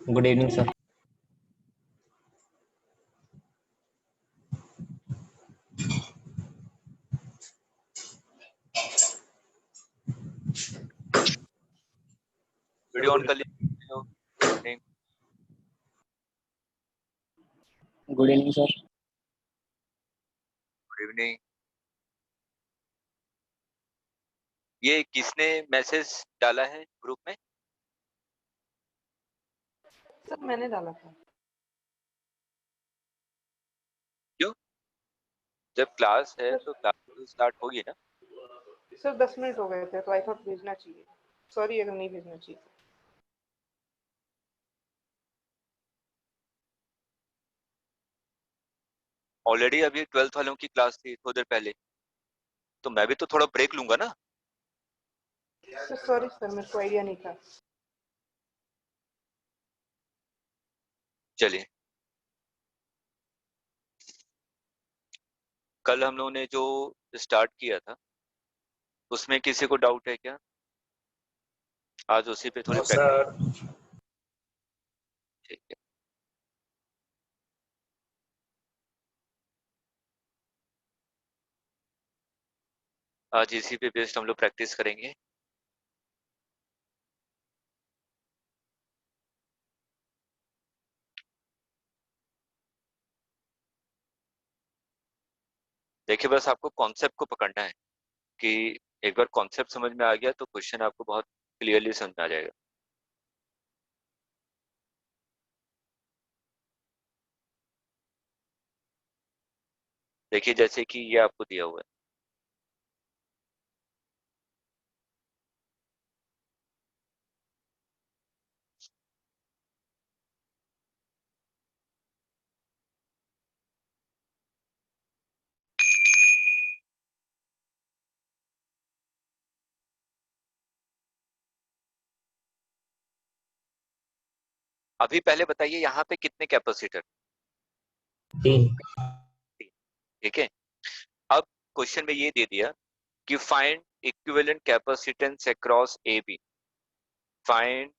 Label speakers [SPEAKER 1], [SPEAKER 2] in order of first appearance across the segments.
[SPEAKER 1] Good evening sir.
[SPEAKER 2] Video on कर लीजिए।
[SPEAKER 1] Good evening sir.
[SPEAKER 2] Good evening. ये किसने मैसेज डाला है ग्रुप में?
[SPEAKER 3] सर मैंने डाला था।
[SPEAKER 2] क्यों? जब क्लास है तो क्लास तो स्टार्ट होगी ना।
[SPEAKER 3] सर 10 मिनट हो गए थे तो आई थॉट भेजना चाहिए। सॉरी अगर नहीं भेजना चाहिए।
[SPEAKER 2] ऑलरेडी अभी 12th वालों की क्लास थी थोड़ी देर पहले, तो मैं भी तो थोड़ा ब्रेक लूंगा ना।
[SPEAKER 3] सर सॉरी सर, मेरे को आइडिया नहीं था।
[SPEAKER 2] चलिए, कल हम लोगों ने जो स्टार्ट किया था उसमें किसी को डाउट है क्या? आज उसी पे थोड़ी प्रैक्टिस। ठीक है, आज इसी पे बेस्ड हम लोग प्रैक्टिस करेंगे। देखिए, बस आपको कॉन्सेप्ट को पकड़ना है कि एक बार कॉन्सेप्ट समझ में आ गया तो क्वेश्चन आपको बहुत क्लियरली समझ में आ जाएगा। देखिए, जैसे कि ये आपको दिया हुआ है, अभी पहले बताइए यहाँ पे कितने कैपेसिटर?
[SPEAKER 1] 3।
[SPEAKER 2] ठीक है। अब क्वेश्चन में ये दे दिया कि find equivalent capacitance across A B. Find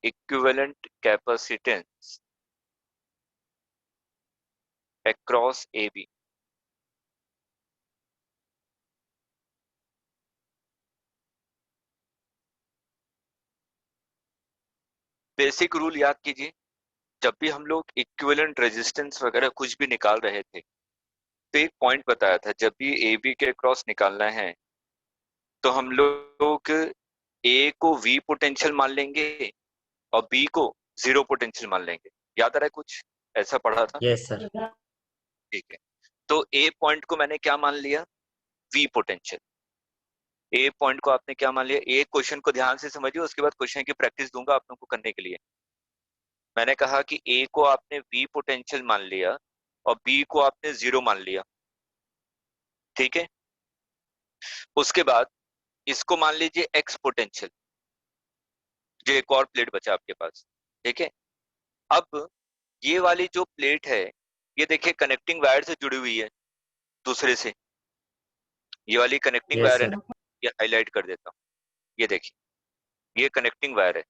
[SPEAKER 2] equivalent capacitance across A B. Basic rule याद कीजिए, जब भी हम लोग इक्विवेलेंट रेजिस्टेंस वगैरह कुछ भी निकाल रहे थे तो एक पॉइंट बताया था, जब भी ए बी के क्रॉस निकालना है तो हम लोग ए को वी पोटेंशियल मान लेंगे और बी को जीरो पोटेंशियल मान लेंगे। याद आ रहा है कुछ ऐसा पढ़ा था?
[SPEAKER 1] Yes sir.
[SPEAKER 2] ठीक है, तो ए पॉइंट को मैंने क्या मान लिया? We potential. ए पॉइंट को आपने क्या मान लिया? एक क्वेश्चन को ध्यान से समझिए, उसके बाद क्वेश्चन की प्रैक्टिस दूंगा आप लोगों को करने के लिए। मैंने कहा कि ए को आपने वी पोटेंशियल मान लिया और बी को आपने जीरो मान लिया। ठीक है, उसके बाद इसको मान लीजिए एक्स पोटेंशियल, जो एक और प्लेट बचा आपके पास। ठीक है, अब ये वाली जो प्लेट है ये देखिए कनेक्टिंग वायर से जुड़ी हुई है दूसरे से। ये वाली कनेक्टिंग
[SPEAKER 1] यस
[SPEAKER 2] वायर है
[SPEAKER 1] सर।
[SPEAKER 2] ना, ये हाईलाइट कर देता हूँ। ये देखिए, ये कनेक्टिंग वायर है।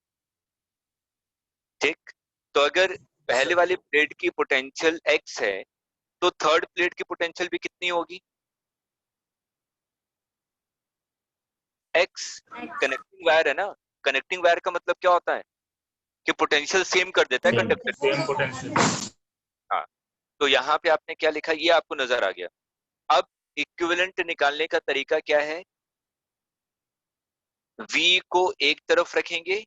[SPEAKER 2] ठीक, तो अगर पहले वाली प्लेट की पोटेंशियल एक्स है तो थर्ड प्लेट की पोटेंशियल भी कितनी होगी? एक्स। कनेक्टिंग वायर है ना, कनेक्टिंग वायर का मतलब क्या होता है कि पोटेंशियल सेम कर देता है कंडक्टर।
[SPEAKER 4] Same potential.
[SPEAKER 2] हाँ, तो यहाँ पे आपने क्या लिखा ये आपको नजर आ गया। अब इक्विवेलेंट निकालने का तरीका क्या है? V को एक तरफ रखेंगे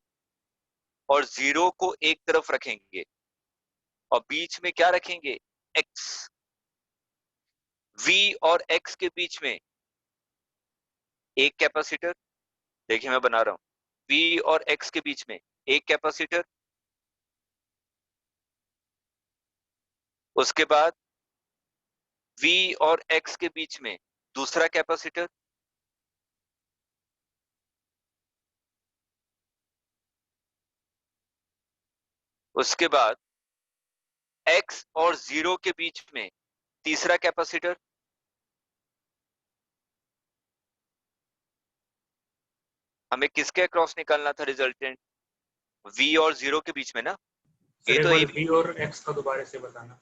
[SPEAKER 2] और जीरो को एक तरफ रखेंगे और बीच में क्या रखेंगे? X। V और X के बीच में एक कैपेसिटर, देखिए मैं बना रहा हूं, V और X के बीच में एक कैपेसिटर, उसके बाद V और X के बीच में दूसरा कैपेसिटर, उसके बाद X और जीरो के बीच में तीसरा कैपेसिटर, हमें किसके अक्रॉस निकालना था रिजल्टेंट? V और जीरो के बीच में ना। ये
[SPEAKER 1] सर
[SPEAKER 2] तो
[SPEAKER 1] एक बार v और x का दोबारा से बताना।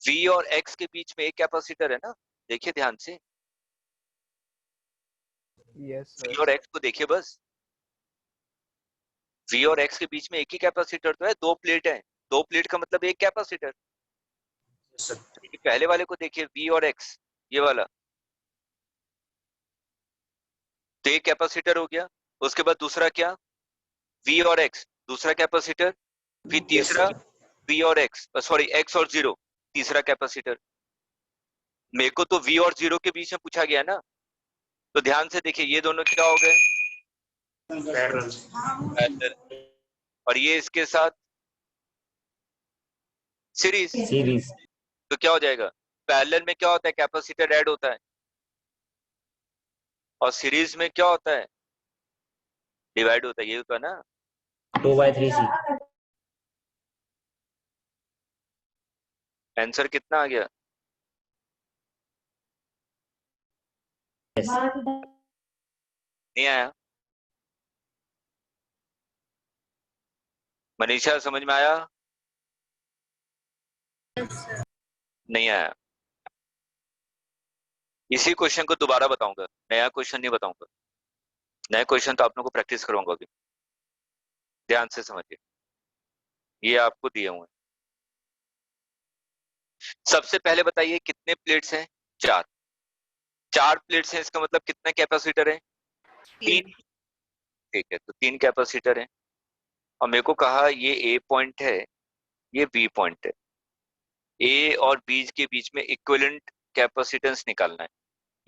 [SPEAKER 2] V और X के बीच में एक कैपेसिटर है ना, देखिए ध्यान से।
[SPEAKER 3] Yes
[SPEAKER 2] V
[SPEAKER 3] sir.
[SPEAKER 2] और X को देखिए बस। V और X के बीच में एक ही कैपेसिटर तो है, दो प्लेट है, दो प्लेट का मतलब एक कैपेसिटर।
[SPEAKER 1] सर
[SPEAKER 2] पहले वाले को देखिए V और X, ये वाला, तो एक कैपेसिटर हो गया। उसके बाद दूसरा क्या, V और X, दूसरा कैपेसिटर। फिर
[SPEAKER 1] यस
[SPEAKER 2] तीसरा
[SPEAKER 1] सर।
[SPEAKER 2] V और X, सॉरी X और 0, तीसरा कैपेसिटर। मेरे को तो V और 0 के बीच में पूछा गया ना, तो ध्यान से देखिए ये दोनों क्या हो गए,
[SPEAKER 1] पैरेलल।
[SPEAKER 2] पैरेलल। और ये इसके साथ सीरीज।
[SPEAKER 1] सीरीज।
[SPEAKER 2] तो क्या हो जाएगा, पैरेलल में क्या होता है, कैपेसिटर ऐड होता है, और सीरीज में क्या होता है, डिवाइड होता है, ये होता है ना।
[SPEAKER 1] 2/3c।
[SPEAKER 2] आंसर कितना आ गया, नहीं आया। मनीषा समझ में आया, नहीं आया। इसी क्वेश्चन को दोबारा बताऊंगा, नया क्वेश्चन नहीं बताऊंगा। नया क्वेश्चन तो आप लोगों को प्रैक्टिस करवाऊंगा अभी, ध्यान से समझिए, ये आपको दिए हुए हैं। सबसे पहले बताइए कितने प्लेट्स हैं, चार। चार प्लेट्स हैं, इसका मतलब कितने कैपेसिटर है, तीन। ठीक है, तो तीन कैपेसिटर है। और मेरे को कहा ये ए पॉइंट है, ये बी पॉइंट है। ए और बी के बीच में इक्विवेलेंट कैपेसिटेंस निकालना है,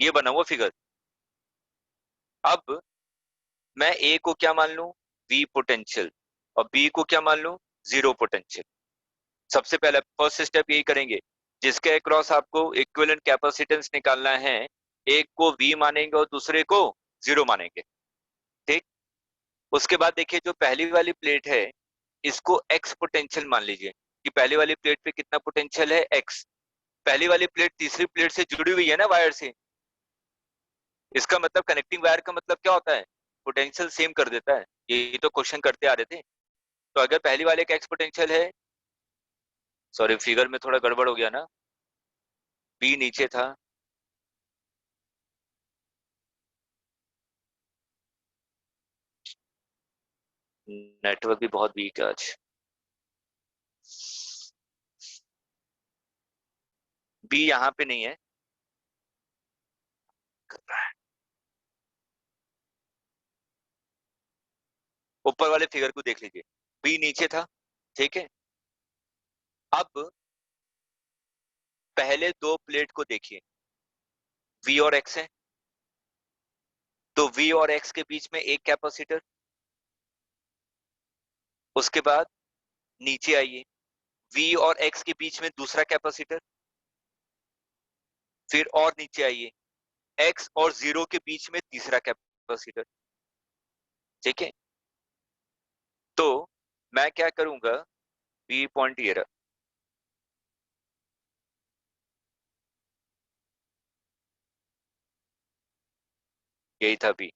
[SPEAKER 2] ये बना हुआ फिगर। अब मैं ए को क्या मान लूं, वी पोटेंशियल, और बी को क्या मान लूं, जीरो पोटेंशियल। सबसे पहले फर्स्ट स्टेप यही करेंगे, जिसके अक्रॉस आपको इक्विवेलेंट कैपेसिटेंस निकालना है, एक को वी मानेंगे और दूसरे को जीरो मानेंगे। ठीक, उसके बाद देखिए जो पहली वाली प्लेट है, इसको एक्स पोटेंशियल मान लीजिए, कि पहली वाली प्लेट पे कितना पोटेंशियल है, एक्स। पहली वाली प्लेट तीसरी प्लेट से जुड़ी हुई है ना वायर से, इसका मतलब कनेक्टिंग वायर का मतलब क्या होता है, पोटेंशियल सेम कर देता है। यही तो क्वेश्चन करते आ रहे थे। तो अगर पहली वाले का एक्स पोटेंशियल है, सॉरी फिगर में थोड़ा गड़बड़ हो गया ना, बी नीचे था, नेटवर्क भी बहुत वीक है आज। बी यहाँ पे नहीं है, ऊपर वाले फिगर को देख लीजिए, बी नीचे था। ठीक है, अब पहले दो प्लेट को देखिए, वी और एक्स है, तो वी और एक्स के बीच में एक कैपेसिटर। उसके बाद नीचे आइए, वी और एक्स के बीच में दूसरा कैपेसिटर। फिर और नीचे आइए, एक्स और जीरो के बीच में तीसरा कैपेसिटर। ठीक है, तो मैं क्या करूंगा, बी पॉइंट ये रहा, यही था बी।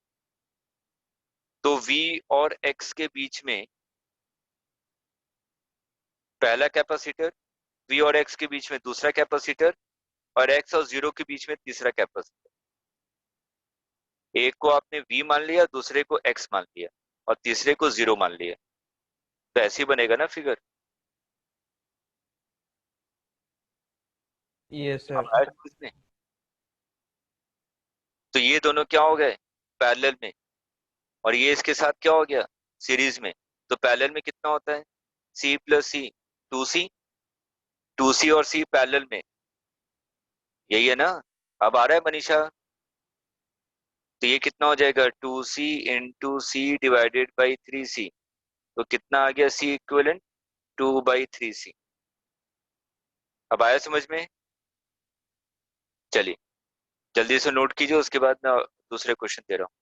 [SPEAKER 2] तो वी और एक्स के बीच में पहला कैपेसिटर, वी और एक्स के बीच में दूसरा कैपेसिटर, और एक्स और जीरो के बीच में तीसरा कैपेसिटर। एक को आपने वी मान लिया, दूसरे को एक्स मान लिया, और तीसरे को जीरो मान लिया, तो ऐसे ही बनेगा ना फिगर।
[SPEAKER 3] यस
[SPEAKER 2] अब
[SPEAKER 3] सर।
[SPEAKER 2] आया समझ में? तो ये दोनों क्या हो गए, पैरेलल में, और ये इसके साथ क्या हो गया, सीरीज में। तो पैरेलल में कितना होता है, C plus C, two C, two C और सी पैरेलल में, यही है ना। अब आ रहा है मनीषा, तो ये कितना हो जाएगा, two C into C divided by three C, तो कितना आ गया, सी इक्विवेलेंट 2/3c। अब आया समझ में, चलिए जल्दी से नोट कीजिए, उसके बाद मैं दूसरे क्वेश्चन दे रहा हूँ।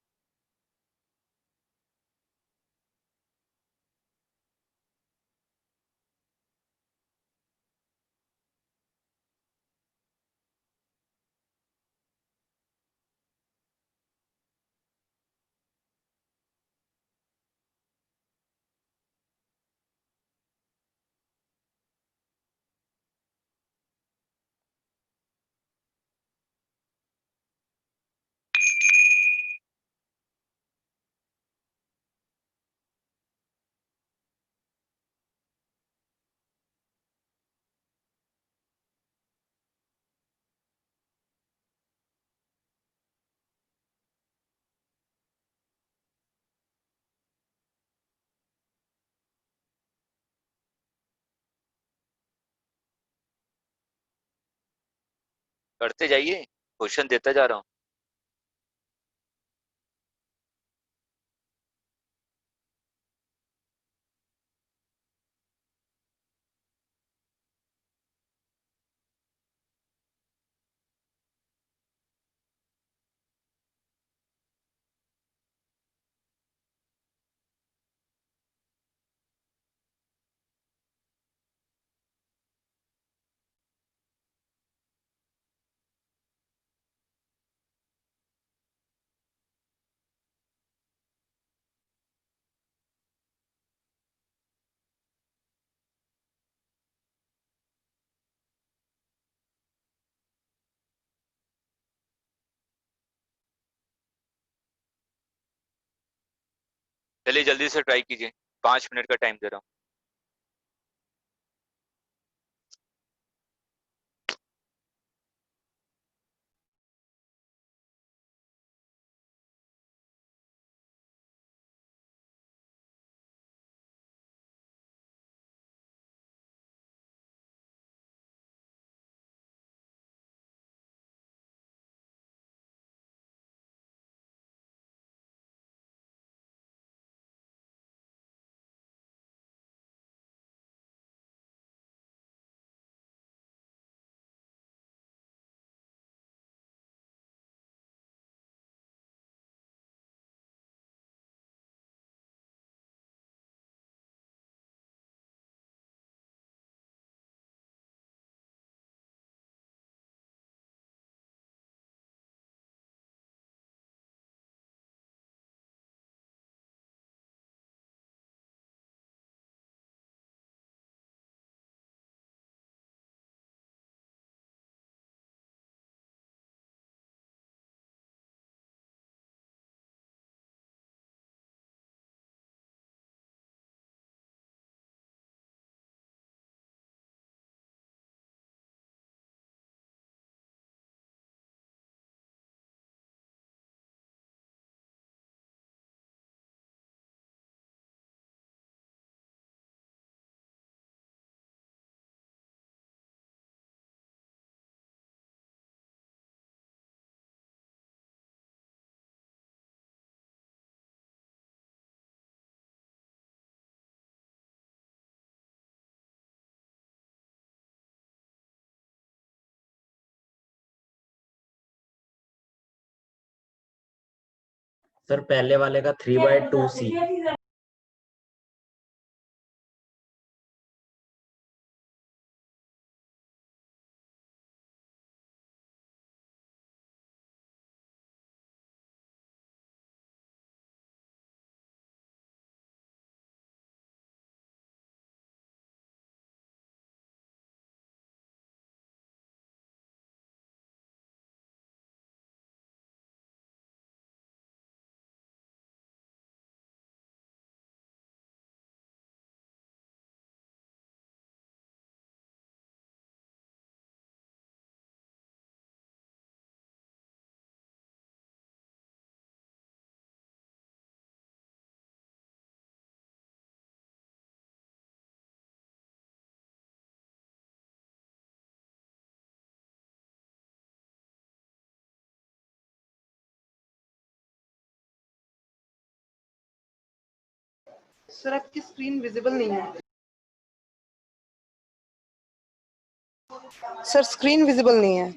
[SPEAKER 2] करते जाइए, क्वेश्चन देता जा रहा हूँ। चलिए जल्दी से ट्राई कीजिए, 5 मिनट का टाइम दे रहा हूँ।
[SPEAKER 1] सर पहले वाले का 3/2C।
[SPEAKER 3] सर आपकी स्क्रीन विजिबल नहीं है। सर स्क्रीन विजिबल नहीं है।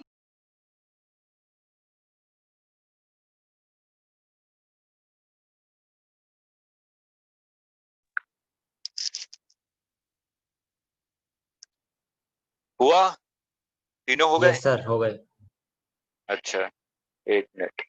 [SPEAKER 2] हुआ? तीनों हो गए?
[SPEAKER 1] यस सर, हो गए।
[SPEAKER 2] अच्छा, 1 मिनट।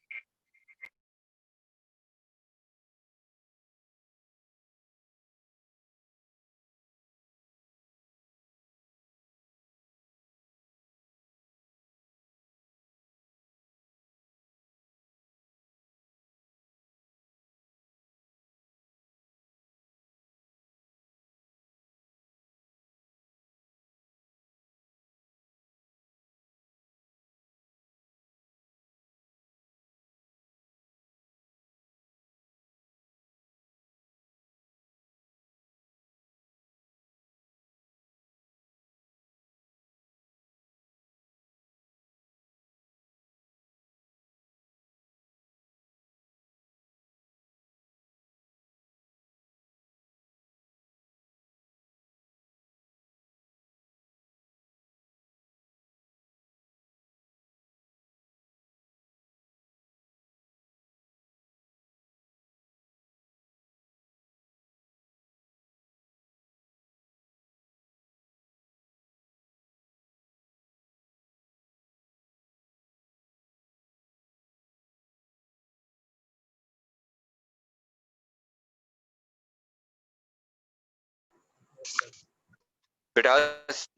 [SPEAKER 2] बेटा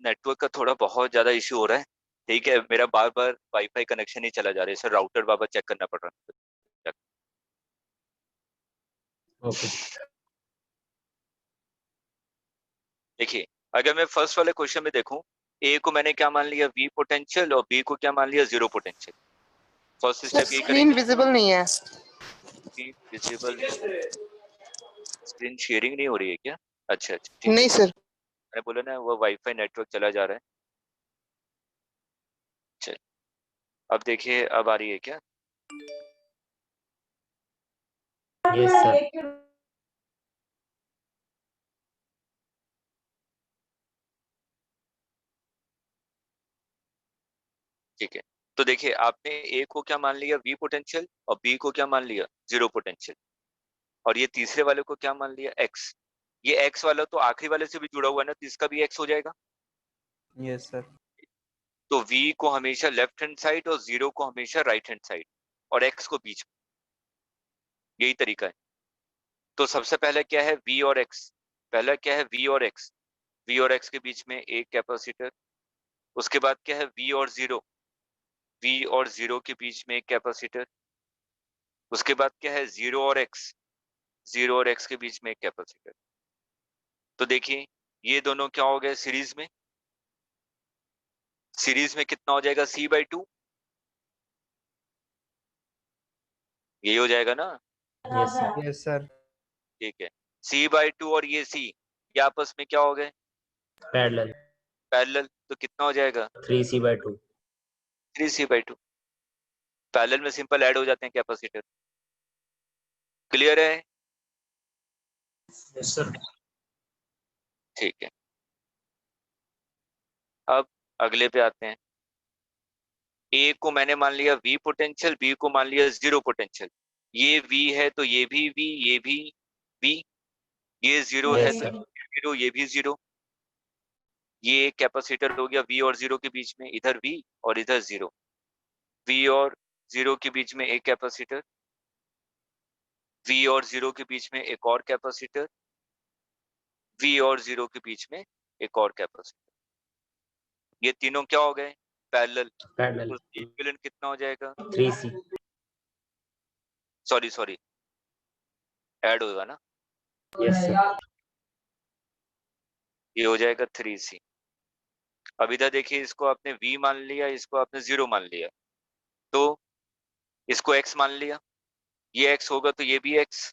[SPEAKER 2] नेटवर्क का थोड़ा बहुत ज्यादा इश्यू हो रहा है, ठीक है, मेरा बार बार वाईफाई कनेक्शन ही चला जा रहा है, सर राउटर बार बार चेक करना पड़ रहा है।
[SPEAKER 1] ओके
[SPEAKER 2] देखिए, अगर मैं फर्स्ट वाले क्वेश्चन में देखूं, ए को मैंने क्या मान लिया, वी पोटेंशियल, और बी को क्या मान लिया, zero potential. First
[SPEAKER 3] sir
[SPEAKER 2] step ये
[SPEAKER 3] स्क्रीन विजिबल नहीं है।
[SPEAKER 2] विजिबल नहीं, स्क्रीन शेयरिंग नहीं हो रही है क्या? अच्छा अच्छा ठीक है,
[SPEAKER 3] नहीं सर।
[SPEAKER 2] मैंने बोला ना वो वाईफाई नेटवर्क चला जा रहा है। चल, अब देखिए अब आ रही है क्या?
[SPEAKER 1] Yes sir.
[SPEAKER 2] ठीक है, तो देखिए आपने ए को क्या मान लिया, वी पोटेंशियल, और बी को क्या मान लिया, जीरो पोटेंशियल, और ये तीसरे वाले को क्या मान लिया, एक्स। ये एक्स वाला तो आखिरी वाले से भी जुड़ा हुआ है ना, तो इसका भी एक्स हो जाएगा।
[SPEAKER 4] Yes sir.
[SPEAKER 2] तो v को हमेशा लेफ्ट हैंड साइड और जीरो को हमेशा राइट हैंड साइड, और x को बीच में, यही तरीका है। तो सबसे पहले क्या है, v और x, पहला क्या है v और x, v और x के बीच में एक कैपेसिटर। उसके बाद क्या है v और जीरो, v और जीरो के बीच में एक कैपेसिटर। उसके बाद क्या है जीरो और x, जीरो और x के बीच में एक कैपेसिटर। तो देखिए ये दोनों क्या हो गए सीरीज में, सीरीज में कितना हो जाएगा, c/2, यही हो जाएगा ना?
[SPEAKER 1] Yes sir.
[SPEAKER 4] Yes sir.
[SPEAKER 2] ठीक है, c/2 और ये c, ये आपस में क्या हो गए,
[SPEAKER 1] पैरेलल।
[SPEAKER 2] पैरेलल, तो कितना हो जाएगा,
[SPEAKER 1] 3c/2।
[SPEAKER 2] 3c/2। पैरेलल में सिंपल ऐड हो जाते हैं कैपेसिटर। क्लियर है?
[SPEAKER 1] Yes sir.
[SPEAKER 2] ठीक है, अब अगले पे आते हैं। ए को मैंने मान लिया वी पोटेंशियल, बी को मान लिया जीरो पोटेंशियल। ये वी है तो ये भी वी, ये भी वी, ये जीरो है
[SPEAKER 1] Yes,
[SPEAKER 2] तो
[SPEAKER 1] sir.
[SPEAKER 2] ये जीरो, ये भी जीरो। ये एक कैपेसिटर हो गया वी और जीरो के बीच में, इधर वी और इधर जीरो। वी और जीरो के बीच में एक कैपेसिटर, वी और जीरो के बीच में एक और कैपेसिटर, वी और जीरो के बीच में एक और कैपेसिटर। ये तीनों क्या हो गए, पैरेलल।
[SPEAKER 1] Parallel.
[SPEAKER 2] तो इक्विवेलेंट कितना हो जाएगा,
[SPEAKER 1] 3c.
[SPEAKER 2] सॉरी सॉरी, ऐड होगा ना,
[SPEAKER 1] Yes, sir.
[SPEAKER 2] ये हो जाएगा 3c। अब इधर देखिए, इसको आपने v मान लिया, इसको आपने जीरो मान लिया, तो इसको x मान लिया, ये x होगा तो ये भी x।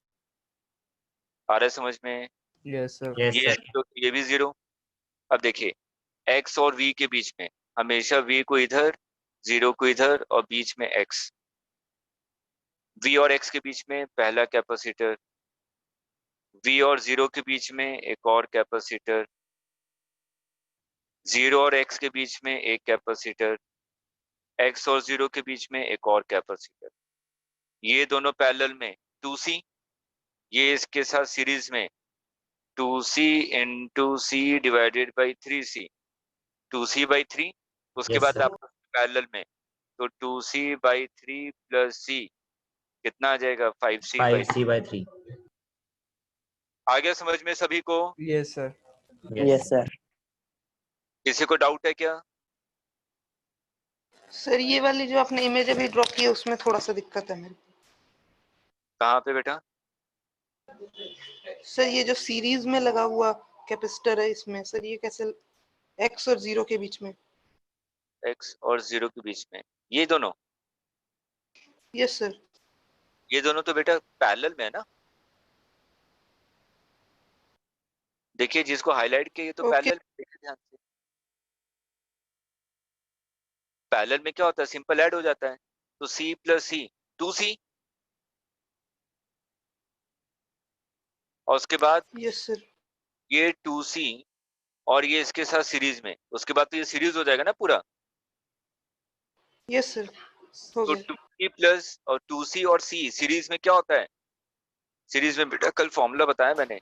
[SPEAKER 2] आ रहा है समझ में?
[SPEAKER 4] Yes sir.
[SPEAKER 1] Yes,
[SPEAKER 2] ये
[SPEAKER 1] sir.
[SPEAKER 2] x तो ये भी जीरो। अब देखिए x और v के बीच में हमेशा v को इधर, जीरो को इधर, और बीच में x। v और x के बीच में पहला कैपेसिटर, v और जीरो के बीच में एक और कैपेसिटर, जीरो और x के बीच में एक कैपेसिटर, x और जीरो के बीच में एक और कैपेसिटर। ये दोनों पैरेलल में 2c, ये इसके साथ सीरीज में 2c into c divided by 3c, 2c/3। उसके
[SPEAKER 1] Yes,
[SPEAKER 2] बाद
[SPEAKER 1] sir.
[SPEAKER 2] आप पैरेलल में, तो 2c/3 प्लस c कितना आ जाएगा, 5c/3।
[SPEAKER 1] 5c/3.
[SPEAKER 2] आ गया समझ में सभी को?
[SPEAKER 4] Yes sir.
[SPEAKER 1] Yes.
[SPEAKER 5] Yes sir.
[SPEAKER 2] किसी को डाउट है क्या?
[SPEAKER 3] सर ये वाली जो आपने इमेज अभी ड्रॉप की है उसमें थोड़ा सा दिक्कत है मेरे को।
[SPEAKER 2] कहाँ पे बेटा?
[SPEAKER 3] सर ये जो सीरीज में लगा हुआ कैपेसिटर है इसमें, सर ये कैसे x और जीरो के बीच में?
[SPEAKER 2] x और जीरो के बीच में ये दोनों,
[SPEAKER 3] यस सर।
[SPEAKER 2] ये दोनों तो बेटा पैरेलल में है ना। देखिए जिसको हाईलाइट किया, ये तो
[SPEAKER 3] Okay.
[SPEAKER 2] पैरेलल, देखिए ध्यान से, पैरेलल में क्या होता है, सिंपल ऐड हो जाता है। तो c प्लस c 2c, और उसके बाद
[SPEAKER 3] यस सर।
[SPEAKER 2] ये 2c, और ये इसके साथ सीरीज में, उसके बाद तो ये सीरीज हो जाएगा ना पूरा।
[SPEAKER 3] यस सर, हो
[SPEAKER 2] तो
[SPEAKER 3] गया।
[SPEAKER 2] 2c प्लस और 2c और c सीरीज में क्या होता है, सीरीज में बेटा कल फॉर्मूला बताया मैंने,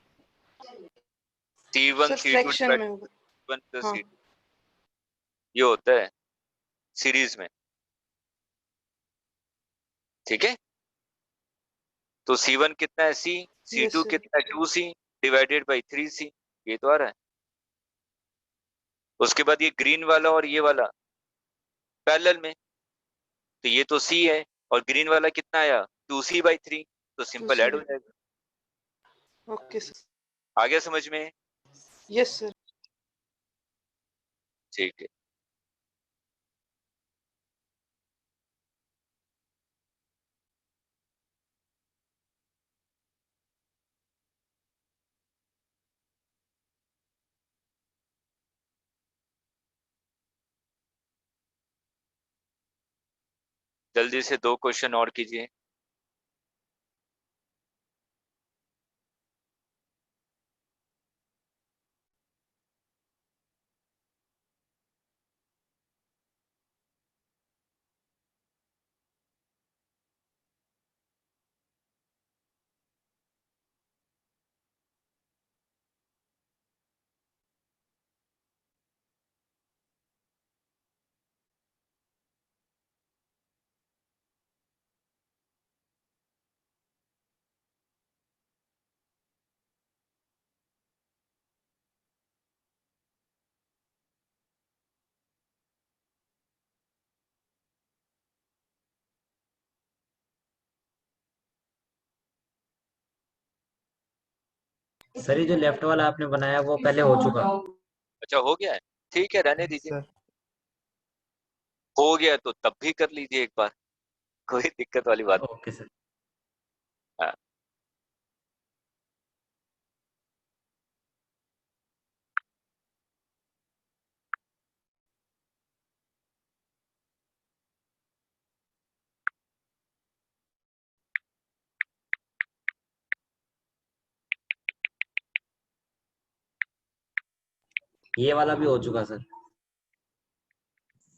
[SPEAKER 2] C1
[SPEAKER 3] sir
[SPEAKER 2] C2
[SPEAKER 3] fraction
[SPEAKER 2] divide
[SPEAKER 3] में होगा।
[SPEAKER 2] 1 प्लस
[SPEAKER 3] हाँ।
[SPEAKER 2] C2, ये होता है सीरीज में। ठीक है, तो C1 कितना है c,
[SPEAKER 3] Yes,
[SPEAKER 2] C2
[SPEAKER 3] sir.
[SPEAKER 2] कितना है 2c डिवाइडेड बाई 3c, ये तो आ रहा है। उसके बाद ये ग्रीन वाला और ये वाला पैरेलल में, तो ये तो C है और ग्रीन वाला कितना आया 2C/3, तो सिंपल ऐड हो जाएगा।
[SPEAKER 3] Okay sir.
[SPEAKER 2] आ गया समझ में?
[SPEAKER 3] Yes sir.
[SPEAKER 2] ठीक है। जल्दी से 2 क्वेश्चन और कीजिए।
[SPEAKER 1] सर ये जो लेफ्ट वाला आपने बनाया वो पहले हो चुका।
[SPEAKER 2] अच्छा हो गया है, ठीक है रहने
[SPEAKER 4] yes,
[SPEAKER 2] दीजिए।
[SPEAKER 4] sir.
[SPEAKER 2] हो गया तो तब भी कर लीजिए एक बार, कोई दिक्कत वाली बात
[SPEAKER 1] ओके सर।
[SPEAKER 2] नहीं। हाँ,
[SPEAKER 1] ये वाला भी हो चुका सर।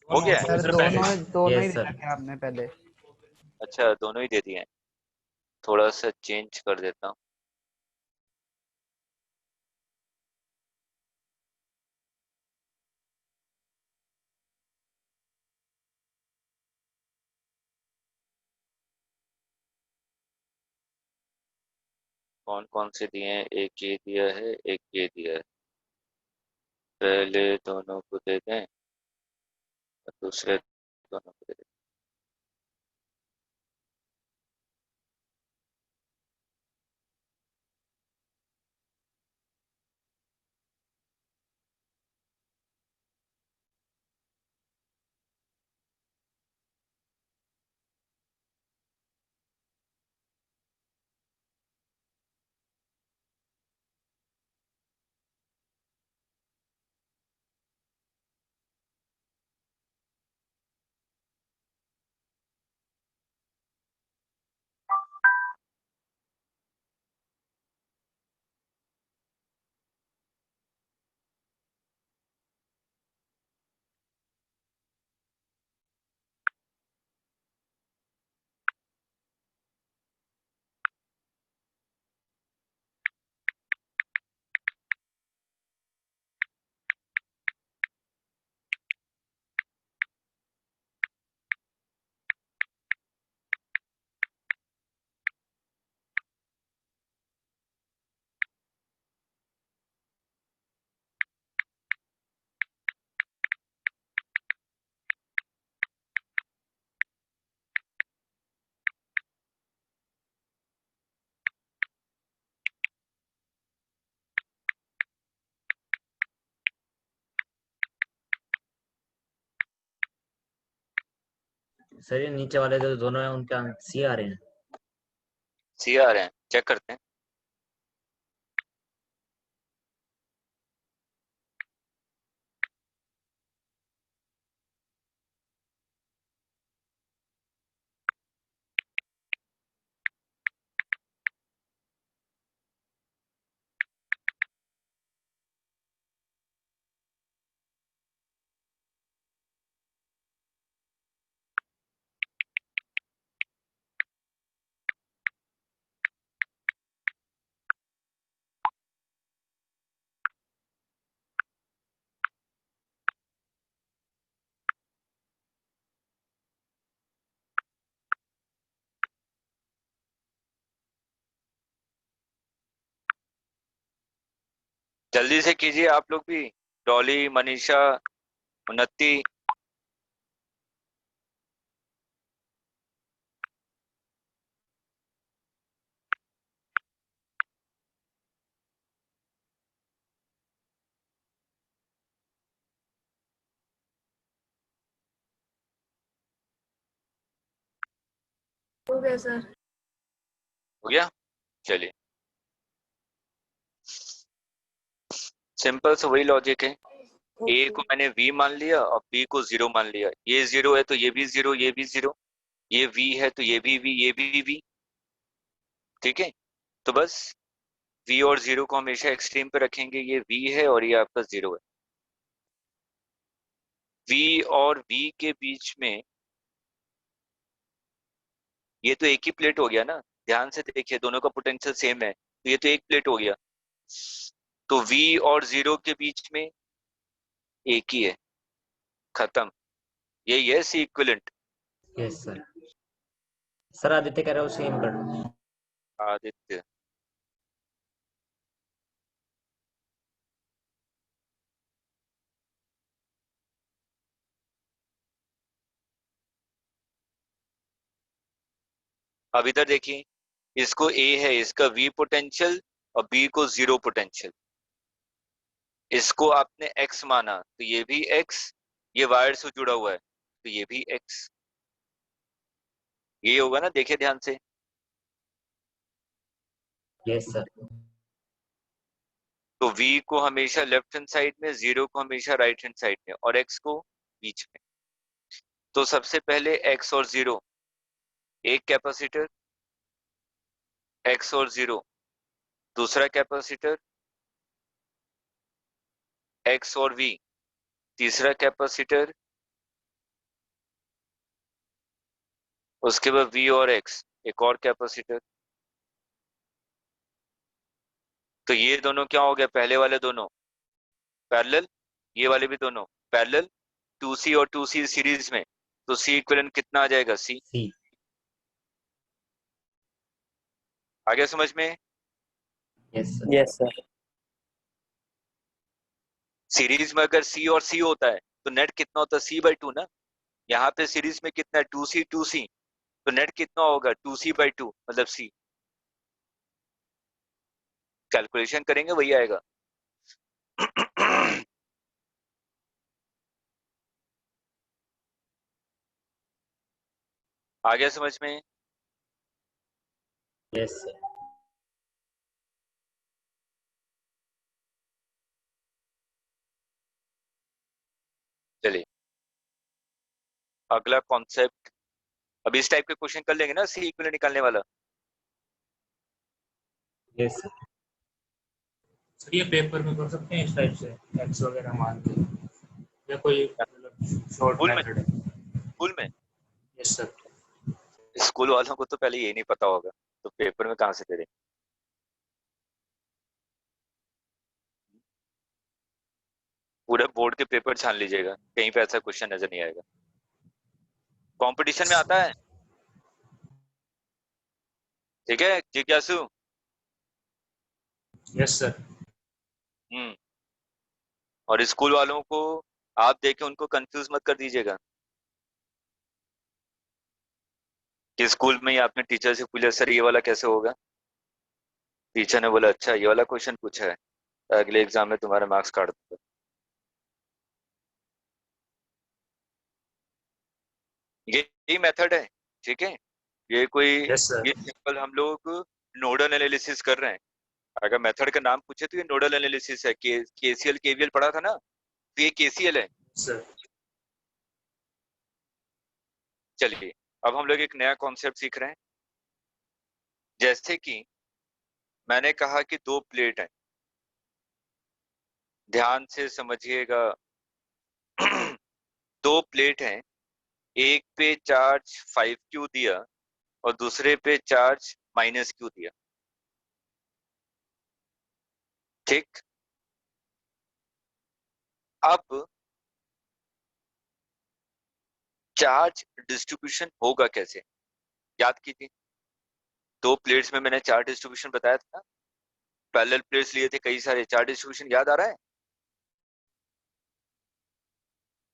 [SPEAKER 2] हो गया है।
[SPEAKER 4] सर
[SPEAKER 1] सर
[SPEAKER 4] दोनों
[SPEAKER 1] पहले।
[SPEAKER 4] दोनों ही
[SPEAKER 1] यस
[SPEAKER 4] दे
[SPEAKER 1] सर।
[SPEAKER 4] रखे आपने पहले।
[SPEAKER 2] अच्छा दोनों ही दे दिए हैं, थोड़ा सा चेंज कर देता हूँ। कौन कौन से दिए हैं, एक ये दिया है एक ये दिया है, पहले दोनों को दे दें और दूसरे दोनों को दे दें।
[SPEAKER 1] सर ये नीचे वाले जो दोनों हैं उनके सी आ रहे हैं।
[SPEAKER 2] सी आ रहे हैं, चेक करते हैं। जल्दी से कीजिए आप लोग भी। डॉली, मनीषा, उन्नति,
[SPEAKER 5] हो गया सर।
[SPEAKER 2] हो गया? चलिए, सिंपल से वही लॉजिक है। ए को मैंने v मान लिया और b को 0 मान लिया। ये 0 है तो ये भी 0, ये भी 0, ये v है तो ये भी v, ये भी v। ठीक है, तो बस v और 0 को हमेशा एक्सट्रीम पे रखेंगे। ये v है और ये आपका 0 है। v और v के बीच में ये तो एक ही प्लेट हो गया ना, ध्यान से देखिए, दोनों का पोटेंशियल सेम है, तो ये तो एक प्लेट हो गया। तो v और 0 के बीच में एक ही है, खत्म। यही है C equivalent.
[SPEAKER 1] Yes sir. Sir Aditya कह रहे हो सेम कर।
[SPEAKER 2] आदित्य, अब इधर देखिए, इसको a है, इसका v पोटेंशियल और b को 0 पोटेंशियल। इसको आपने x माना तो ये भी x, ये वायर से जुड़ा हुआ है तो ये भी x। ये होगा ना, देखिए ध्यान से।
[SPEAKER 1] Yes sir.
[SPEAKER 2] तो v को हमेशा लेफ्ट हैंड साइड में, 0 को हमेशा राइट हैंड साइड में और x को बीच में। तो सबसे पहले x और 0, एक कैपेसिटर, x और 0 दूसरा कैपेसिटर, x और v तीसरा कैपेसिटर, उसके बाद v और x एक और कैपेसिटर। तो ये दोनों क्या हो गया, पहले वाले दोनों पैरेलल, ये वाले भी दोनों पैरेलल, 2c और 2c सीरीज में, तो c इक्विवेलेंट कितना आ जाएगा, c।
[SPEAKER 1] सी।
[SPEAKER 2] आ गया समझ में?
[SPEAKER 1] Yes sir.
[SPEAKER 4] Yes sir.
[SPEAKER 2] Series में अगर c और c होता है तो नेट कितना होता है, c/2 ना। यहाँ पे सीरीज में कितना है, 2c 2c, तो नेट कितना होगा, 2c/2 मतलब c। कैलकुलेशन करेंगे वही आएगा। आ गया समझ में?
[SPEAKER 1] Yes sir.
[SPEAKER 2] चलिए अगला कॉन्सेप्ट, अभी इस टाइप के क्वेश्चन कर लेंगे ना, सी इक्विवेलेंट निकालने वाला।
[SPEAKER 1] Yes sir.
[SPEAKER 6] सर ये पेपर में कर सकते हैं इस टाइप से, एक्स वगैरह मान के, या कोई मतलब शॉर्ट
[SPEAKER 2] स्कूल में,
[SPEAKER 6] मेथड है?
[SPEAKER 2] स्कूल में,
[SPEAKER 6] यस सर।
[SPEAKER 2] स्कूल वालों को तो पहले ये नहीं पता होगा, तो पेपर में कहाँ से दे देंगे। पूरे बोर्ड के पेपर छान लीजिएगा, कहीं पे ऐसा क्वेश्चन नजर नहीं आएगा। कंपटीशन में आता है, ठीक है जिज्ञासु?
[SPEAKER 6] Yes sir.
[SPEAKER 2] और स्कूल वालों को आप देखे उनको कंफ्यूज मत कर दीजिएगा कि स्कूल में ही आपने टीचर से पूछा सर ये वाला कैसे होगा, टीचर ने बोला अच्छा ये वाला क्वेश्चन पूछा है, अगले एग्जाम में तुम्हारे मार्क्स काट दूंगा। यही मेथड है, ठीक है। ये कोई,
[SPEAKER 6] यस सर।
[SPEAKER 2] ये सिंपल हम लोग नोडल एनालिसिस कर रहे हैं। अगर मेथड का नाम पूछे तो ये नोडल एनालिसिस है। केसीएल केवीएल पढ़ा था ना, तो ये केसीएल है।
[SPEAKER 6] सर
[SPEAKER 2] चलिए अब हम लोग एक नया कॉन्सेप्ट सीख रहे हैं। जैसे कि मैंने कहा कि दो प्लेट है, ध्यान से समझिएगा। दो प्लेट हैं, एक पे चार्ज 5Q दिया और दूसरे पे चार्ज -Q दिया, ठीक। अब चार्ज डिस्ट्रीब्यूशन होगा कैसे, याद कीजिए। दो प्लेट्स में मैंने चार्ज डिस्ट्रीब्यूशन बताया था ना, पैरेलल प्लेट्स लिए थे कई सारे, चार्ज डिस्ट्रीब्यूशन याद आ रहा है?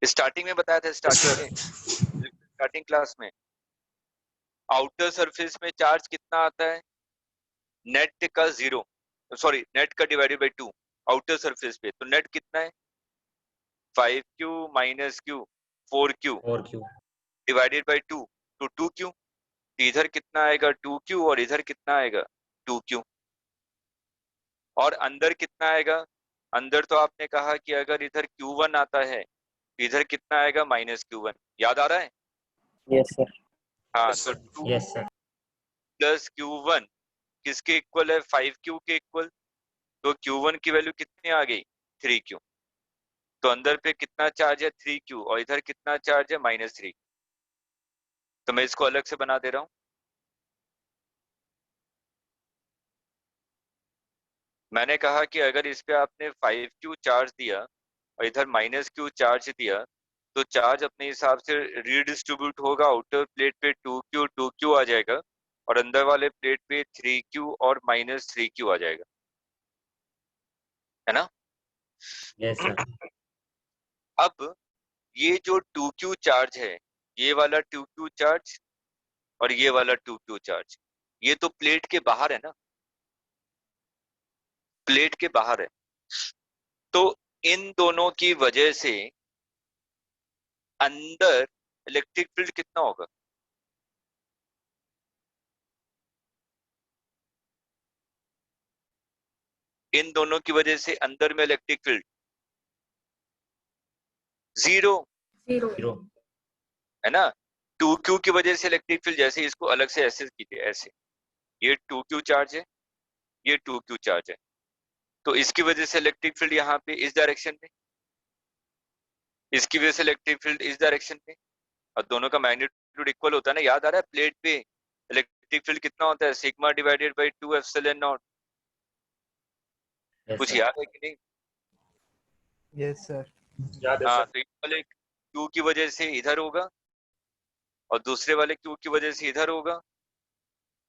[SPEAKER 2] स्टार्टिंग में बताया था, स्टार्टिंग क्लास में आउटर सरफेस में चार्ज कितना आता है, नेट का 0, सॉरी नेट का डिवाइडेड बाई 2 आउटर सरफेस पे, तो नेट कितना है 5q माइनस q 4q
[SPEAKER 1] और क्यों?
[SPEAKER 2] डिवाइडेड बाई 2, तो 2q, इधर कितना आएगा 2q और इधर कितना आएगा 2q, और अंदर कितना आएगा, अंदर तो आपने कहा कि अगर इधर q1 आता है इधर कितना आएगा माइनस q1, याद आ रहा है?
[SPEAKER 4] Yes sir.
[SPEAKER 2] हाँ, तो 2
[SPEAKER 1] यस सर।
[SPEAKER 2] प्लस q1 किसके इक्वल है 5q के इक्वल, तो q1 की वैल्यू कितनी आ गई 3q, तो अंदर पे कितना चार्ज है 3q और इधर कितना चार्ज है -3, तो मैं इसको अलग से बना दे रहा हूं। मैंने कहा कि अगर इस पे आपने 5q चार्ज दिया और इधर -q चार्ज दिया तो चार्ज अपने हिसाब से रीडिस्ट्रीब्यूट होगा, आउटर प्लेट पे 2q आ जाएगा और अंदर वाले प्लेट पे 3q और -3q आ जाएगा, है ना?
[SPEAKER 1] Yes sir.
[SPEAKER 2] अब ये जो 2q चार्ज है, ये वाला 2q चार्ज और ये वाला 2q चार्ज, ये तो प्लेट के बाहर है ना, प्लेट के बाहर है, तो इन दोनों की वजह से अंदर इलेक्ट्रिक फील्ड कितना होगा, इन दोनों की वजह से अंदर में इलेक्ट्रिक फील्ड 0,
[SPEAKER 5] 0
[SPEAKER 1] 0।
[SPEAKER 2] है ना? 2q की वजह से इलेक्ट्रिक फील्ड, जैसे इसको अलग से ऐसे कीजिए, ऐसे ये 2q चार्ज है, ये 2q चार्ज है, तो इसकी वजह से इलेक्ट्रिक फील्ड यहाँ पे इस डायरेक्शन में, इसकी वजह से इलेक्ट्रिक फील्ड इस डायरेक्शन में, और दोनों का मैग्नीट्यूड इक्वल होता है ना, याद आ रहा है? प्लेट पे इलेक्ट्रिक फील्ड कितना होता है sigma divided by 2 epsilon not,
[SPEAKER 1] yes
[SPEAKER 2] कुछ
[SPEAKER 1] सर।
[SPEAKER 2] याद है कि नहीं?
[SPEAKER 4] Yes sir.
[SPEAKER 6] याद है
[SPEAKER 2] हाँ,
[SPEAKER 6] सर।
[SPEAKER 2] तो एक वाले q की वजह से इधर होगा और दूसरे वाले q की वजह से इधर होगा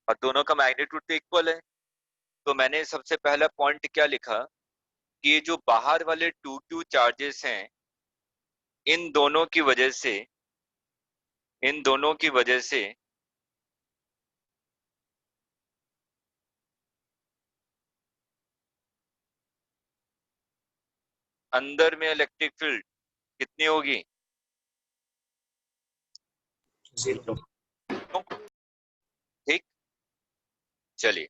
[SPEAKER 2] और दोनों का मैग्नीट्यूड तो इक्वल है, तो मैंने सबसे पहला पॉइंट क्या लिखा कि ये जो बाहर वाले 2q चार्जेस हैं, इन दोनों की वजह से, इन दोनों की वजह से अंदर में इलेक्ट्रिक फील्ड कितनी होगी
[SPEAKER 6] 0।
[SPEAKER 2] ठीक, चलिए,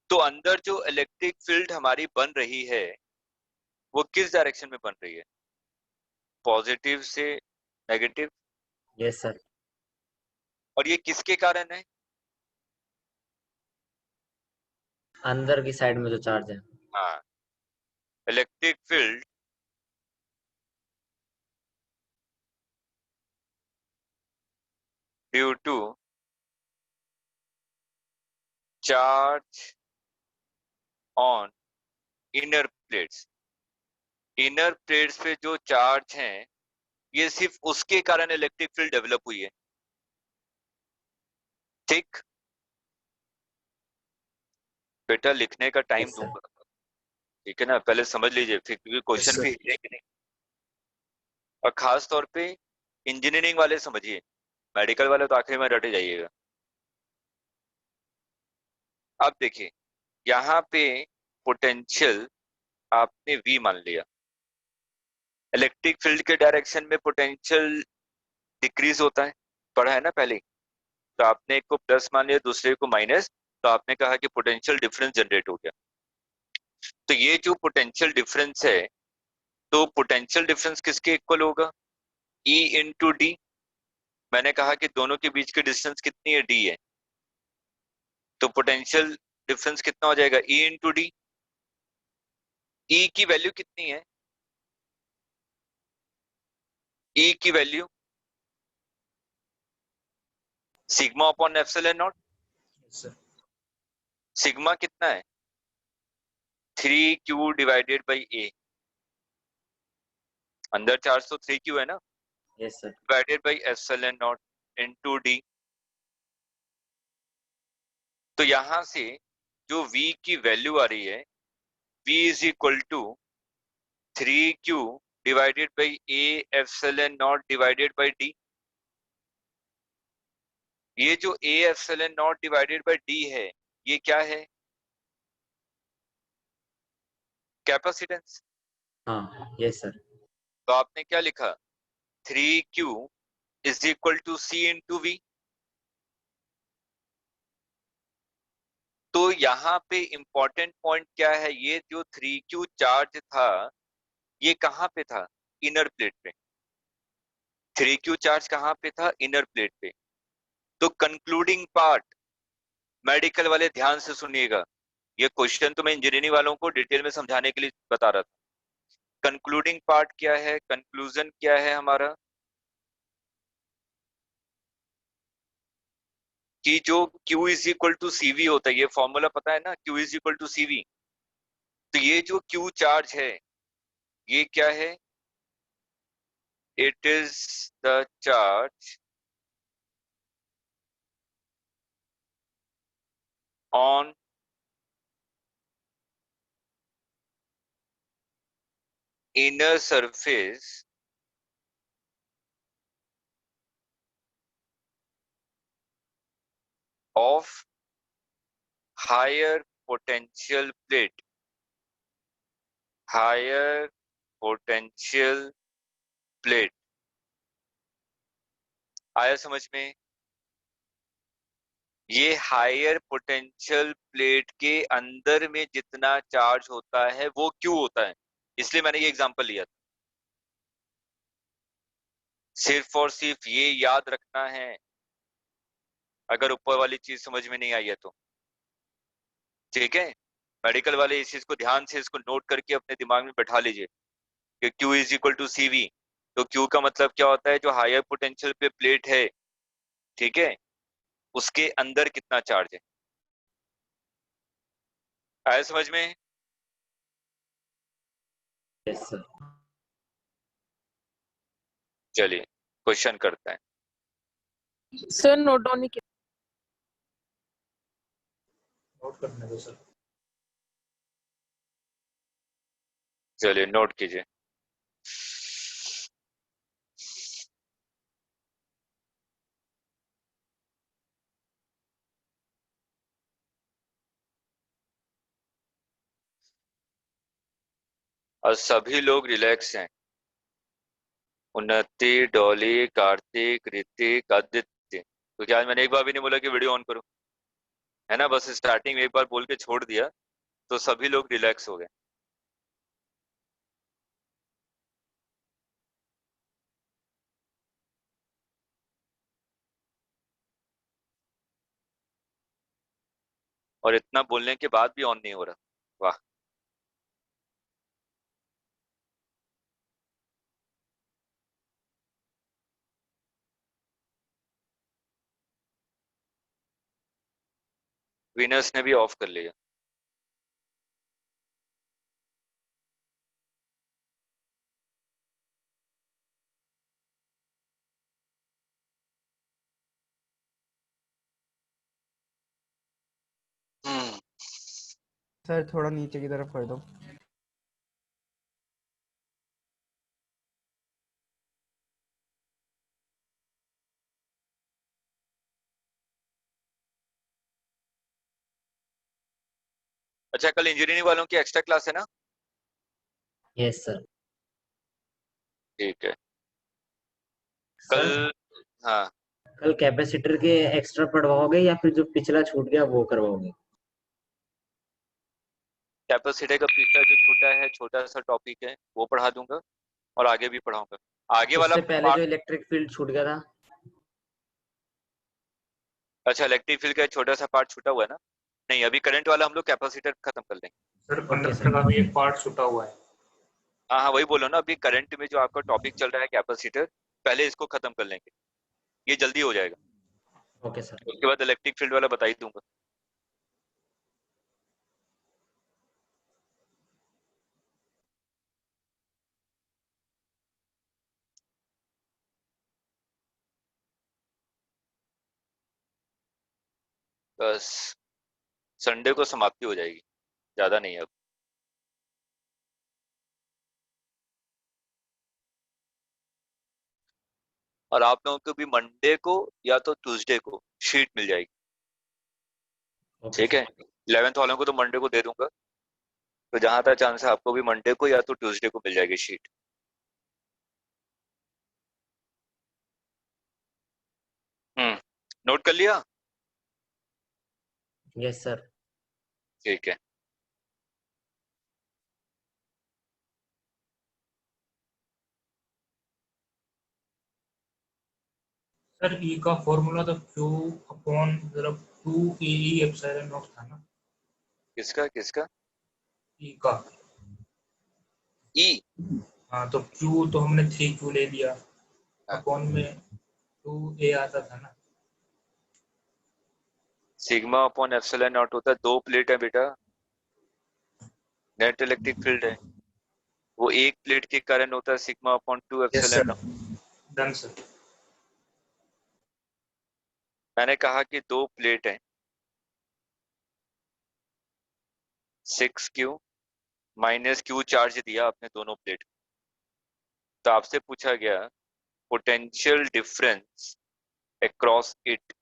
[SPEAKER 2] तो अंदर जो इलेक्ट्रिक फील्ड हमारी बन रही है वो किस डायरेक्शन में बन रही है, पॉजिटिव से नेगेटिव,
[SPEAKER 1] यस सर।
[SPEAKER 2] और ये किसके कारण है,
[SPEAKER 1] अंदर की साइड में जो चार्ज है।
[SPEAKER 2] हाँ, electric field due to charge on inner plates, inner plates पे जो चार्ज हैं ये सिर्फ उसके कारण इलेक्ट्रिक फील्ड डेवलप हुई है, ठीक? बेटा लिखने का टाइम
[SPEAKER 1] यस सर।
[SPEAKER 2] दूंगा, ठीक है ना, पहले समझ लीजिए फिर, क्योंकि क्वेश्चन
[SPEAKER 6] सर।
[SPEAKER 2] भी है कि नहीं, और खास तौर पे इंजीनियरिंग वाले समझिए, मेडिकल वाले तो आखिर में रटे जाइएगा। अब देखिए यहाँ पे पोटेंशियल आपने V मान लिया, इलेक्ट्रिक फील्ड के डायरेक्शन में पोटेंशियल डिक्रीज होता है, पढ़ा है ना पहले ही? तो आपने एक को प्लस मान लिया दूसरे को माइनस, तो आपने कहा कि पोटेंशियल डिफरेंस जनरेट हो गया, तो ये जो पोटेंशियल डिफरेंस है, तो पोटेंशियल डिफरेंस किसके इक्वल होगा E इंटू डी, मैंने कहा कि दोनों के बीच की डिस्टेंस कितनी है D है, तो पोटेंशियल डिफरेंस कितना हो जाएगा E इंटू डी, E की वैल्यू कितनी है, E की value sigma upon epsilon not,
[SPEAKER 6] sir.
[SPEAKER 2] Sigma कितना है 3q डिवाइडेड बाई A, अंदर चार्ज तो 3q है ना,
[SPEAKER 1] yes sir.
[SPEAKER 2] Divided by epsilon not into D, तो यहां से जो V की वैल्यू आ रही है V is equal to 3q divided by A epsilon nought divided by D. ये जो A epsilon nought divided by D है ये क्या है? कैपेसिटेंस।
[SPEAKER 1] हाँ यस सर।
[SPEAKER 2] तो आपने क्या लिखा? 3Q is equal to C into V। तो यहाँ पे इंपॉर्टेंट पॉइंट क्या है? ये जो 3Q चार्ज था ये कहाँ पे था? इनर प्लेट पे। 3Q चार्ज कहाँ पे था? इनर प्लेट पे। तो कंक्लूडिंग पार्ट, मेडिकल वाले ध्यान से सुनिएगा, ये क्वेश्चन तो मैं इंजीनियरिंग वालों को डिटेल में समझाने के लिए बता रहा था। कंक्लूडिंग पार्ट क्या है? कंक्लूजन क्या है हमारा? कि जो Q is equal to CV होता है, ये फॉर्मूला पता है ना, Q is equal to CV। तो ये जो Q चार्ज है ये क्या है? It is the charge on inner surface of higher potential plate। higher potential plate आया समझ में? ये हायर पोटेंशियल प्लेट के अंदर में जितना चार्ज होता है वो क्यों होता है, इसलिए मैंने ये एग्जांपल लिया था। सिर्फ और सिर्फ ये याद रखना है, अगर ऊपर वाली चीज समझ में नहीं आई है तो। ठीक है, मेडिकल वाले इस चीज को ध्यान से इसको नोट करके अपने दिमाग में बैठा लीजिए कि Q is equal to CV। तो Q का मतलब क्या होता है? जो हायर पोटेंशियल पे प्लेट है, ठीक है, उसके अंदर कितना चार्ज है। आया समझ में?
[SPEAKER 1] Yes sir.
[SPEAKER 2] चलिए क्वेश्चन करते हैं।
[SPEAKER 5] सर नोट डाउन नहीं किया।
[SPEAKER 6] नोट करने दो सर।
[SPEAKER 2] चलिए नोट कीजिए। और सभी लोग रिलैक्स हैं। उन्नति, डॉली, कार्तिक, ऋतिक, आदित्य। तो क्या आज मैंने एक बार भी नहीं बोला कि वीडियो ऑन करो, है ना? बस स्टार्टिंग में एक बार बोल के छोड़ दिया तो सभी लोग रिलैक्स हो गए। और इतना बोलने के बाद भी ऑन नहीं हो रहा, वाह। विनर्स ने भी ऑफ कर लिया।
[SPEAKER 4] सर थोड़ा नीचे की तरफ कर दो।
[SPEAKER 2] अच्छा, कल इंजीनियरिंग वालों की एक्स्ट्रा क्लास है ना?
[SPEAKER 1] Yes sir.
[SPEAKER 2] ठीक है।
[SPEAKER 1] सर
[SPEAKER 2] कल, हाँ,
[SPEAKER 1] कल कैपेसिटर के एक्स्ट्रा पढ़वाओगे या फिर जो पिछला छूट गया वो करवाओगे?
[SPEAKER 2] कैपेसिटी का पिछला जो छोटा है, छोटा सा टॉपिक है वो पढ़ा दूंगा और आगे भी पढ़ाऊंगा। आगे वाला
[SPEAKER 1] उससे पहले जो
[SPEAKER 2] पार्ट।
[SPEAKER 1] इलेक्ट्रिक फील्ड छूट गया था।
[SPEAKER 2] अच्छा, इलेक्ट्रिक फील्ड का एक छोटा सा पार्ट छूटा हुआ है ना? नहीं, अभी करंट वाला हम लोग कैपेसिटर खत्म कर लेंगे।
[SPEAKER 6] Sir
[SPEAKER 1] okay
[SPEAKER 6] conductor
[SPEAKER 1] sir.
[SPEAKER 6] का भी एक पार्ट छूटा हुआ है।
[SPEAKER 2] हाँ हाँ, वही बोलो ना, अभी करंट में जो आपका टॉपिक चल रहा है कैपेसिटर, पहले इसको खत्म कर लेंगे, ये जल्दी हो जाएगा।
[SPEAKER 1] Okay sir.
[SPEAKER 2] उसके बाद इलेक्ट्रिक फील्ड वाला बता ही दूंगा। बस संडे को समाप्ति हो जाएगी, ज्यादा नहीं है अब। और आप लोगों को भी मंडे को या तो ट्यूसडे को शीट मिल जाएगी।
[SPEAKER 1] ओके
[SPEAKER 2] ठीक है, 11th वालों को तो मंडे को दे दूंगा, तो जहां तक चांस है आपको भी मंडे को या तो ट्यूसडे को मिल जाएगी शीट। नोट कर लिया?
[SPEAKER 1] Yes sir.
[SPEAKER 2] ठीक है।
[SPEAKER 6] सर ई का फॉर्मूला तो क्यू अपॉन मतलब 2 एप्सिलॉन नॉट था ना?
[SPEAKER 2] किसका किसका?
[SPEAKER 6] ई का।
[SPEAKER 2] ई।
[SPEAKER 6] हाँ तो क्यू तो हमने 3Q ले लिया,
[SPEAKER 2] हाँ।
[SPEAKER 6] अपॉन में 2A आता था ना?
[SPEAKER 2] सिग्मा अपॉन एप्सिलॉन नॉट होता है, 2 प्लेट है बेटा, नेट इलेक्ट्रिक फील्ड है, वो एक प्लेट के कारण होता है sigma upon 2 epsilon not.
[SPEAKER 6] Done sir.
[SPEAKER 2] मैंने कहा कि 2 प्लेट है, 6Q माइनस Q चार्ज दिया आपने दोनों प्लेट को, तो आपसे पूछा गया पोटेंशियल डिफरेंस अक्रॉस इट।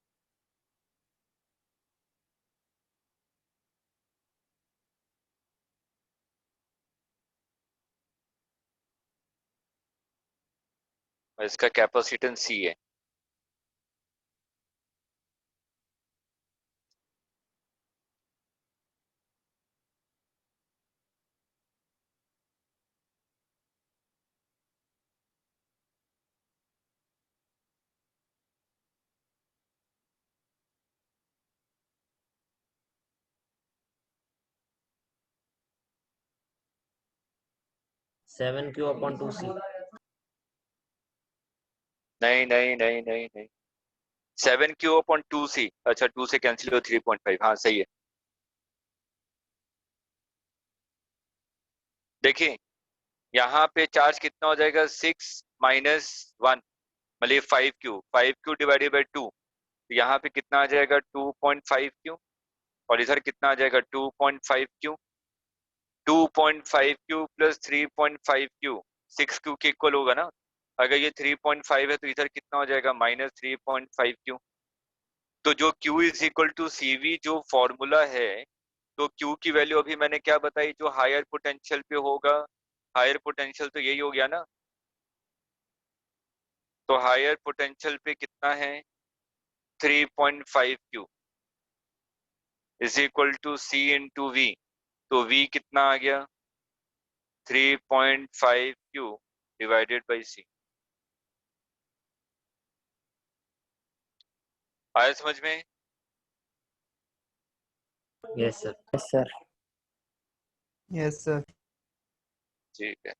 [SPEAKER 2] और इसका कैपेसिटेंस C है।
[SPEAKER 1] Seven Q upon 2C।
[SPEAKER 2] नहीं नहीं नहीं नहीं नहीं, 7Q अपॉन 2C। अच्छा 2 से कैंसिल हो 3.5, हाँ सही है। देखिए यहाँ पे चार्ज कितना हो जाएगा, 6 माइनस 1 मतलब 5Q, 5Q डिवाइडेड बाई 2, तो यहाँ पे कितना आ जाएगा 2.5Q, और इधर कितना आ जाएगा 2.5Q। 2.5Q plus 3.5Q 6Q के इक्वल होगा ना। अगर ये 3.5 है तो इधर कितना हो जाएगा माइनस 3.5Q। तो जो Q is equal to CV जो फॉर्मूला है, तो Q की वैल्यू अभी मैंने क्या बताई, जो हायर पोटेंशियल पे होगा, हायर पोटेंशियल तो यही हो गया ना। तो हायर पोटेंशियल पे कितना है 3.5Q is equal to C into V, तो V कितना आ गया 3.5Q डिवाइडेड बाई C। आया समझ में?
[SPEAKER 1] Yes sir.
[SPEAKER 4] Yes, sir. Yes, sir.
[SPEAKER 2] ठीक है।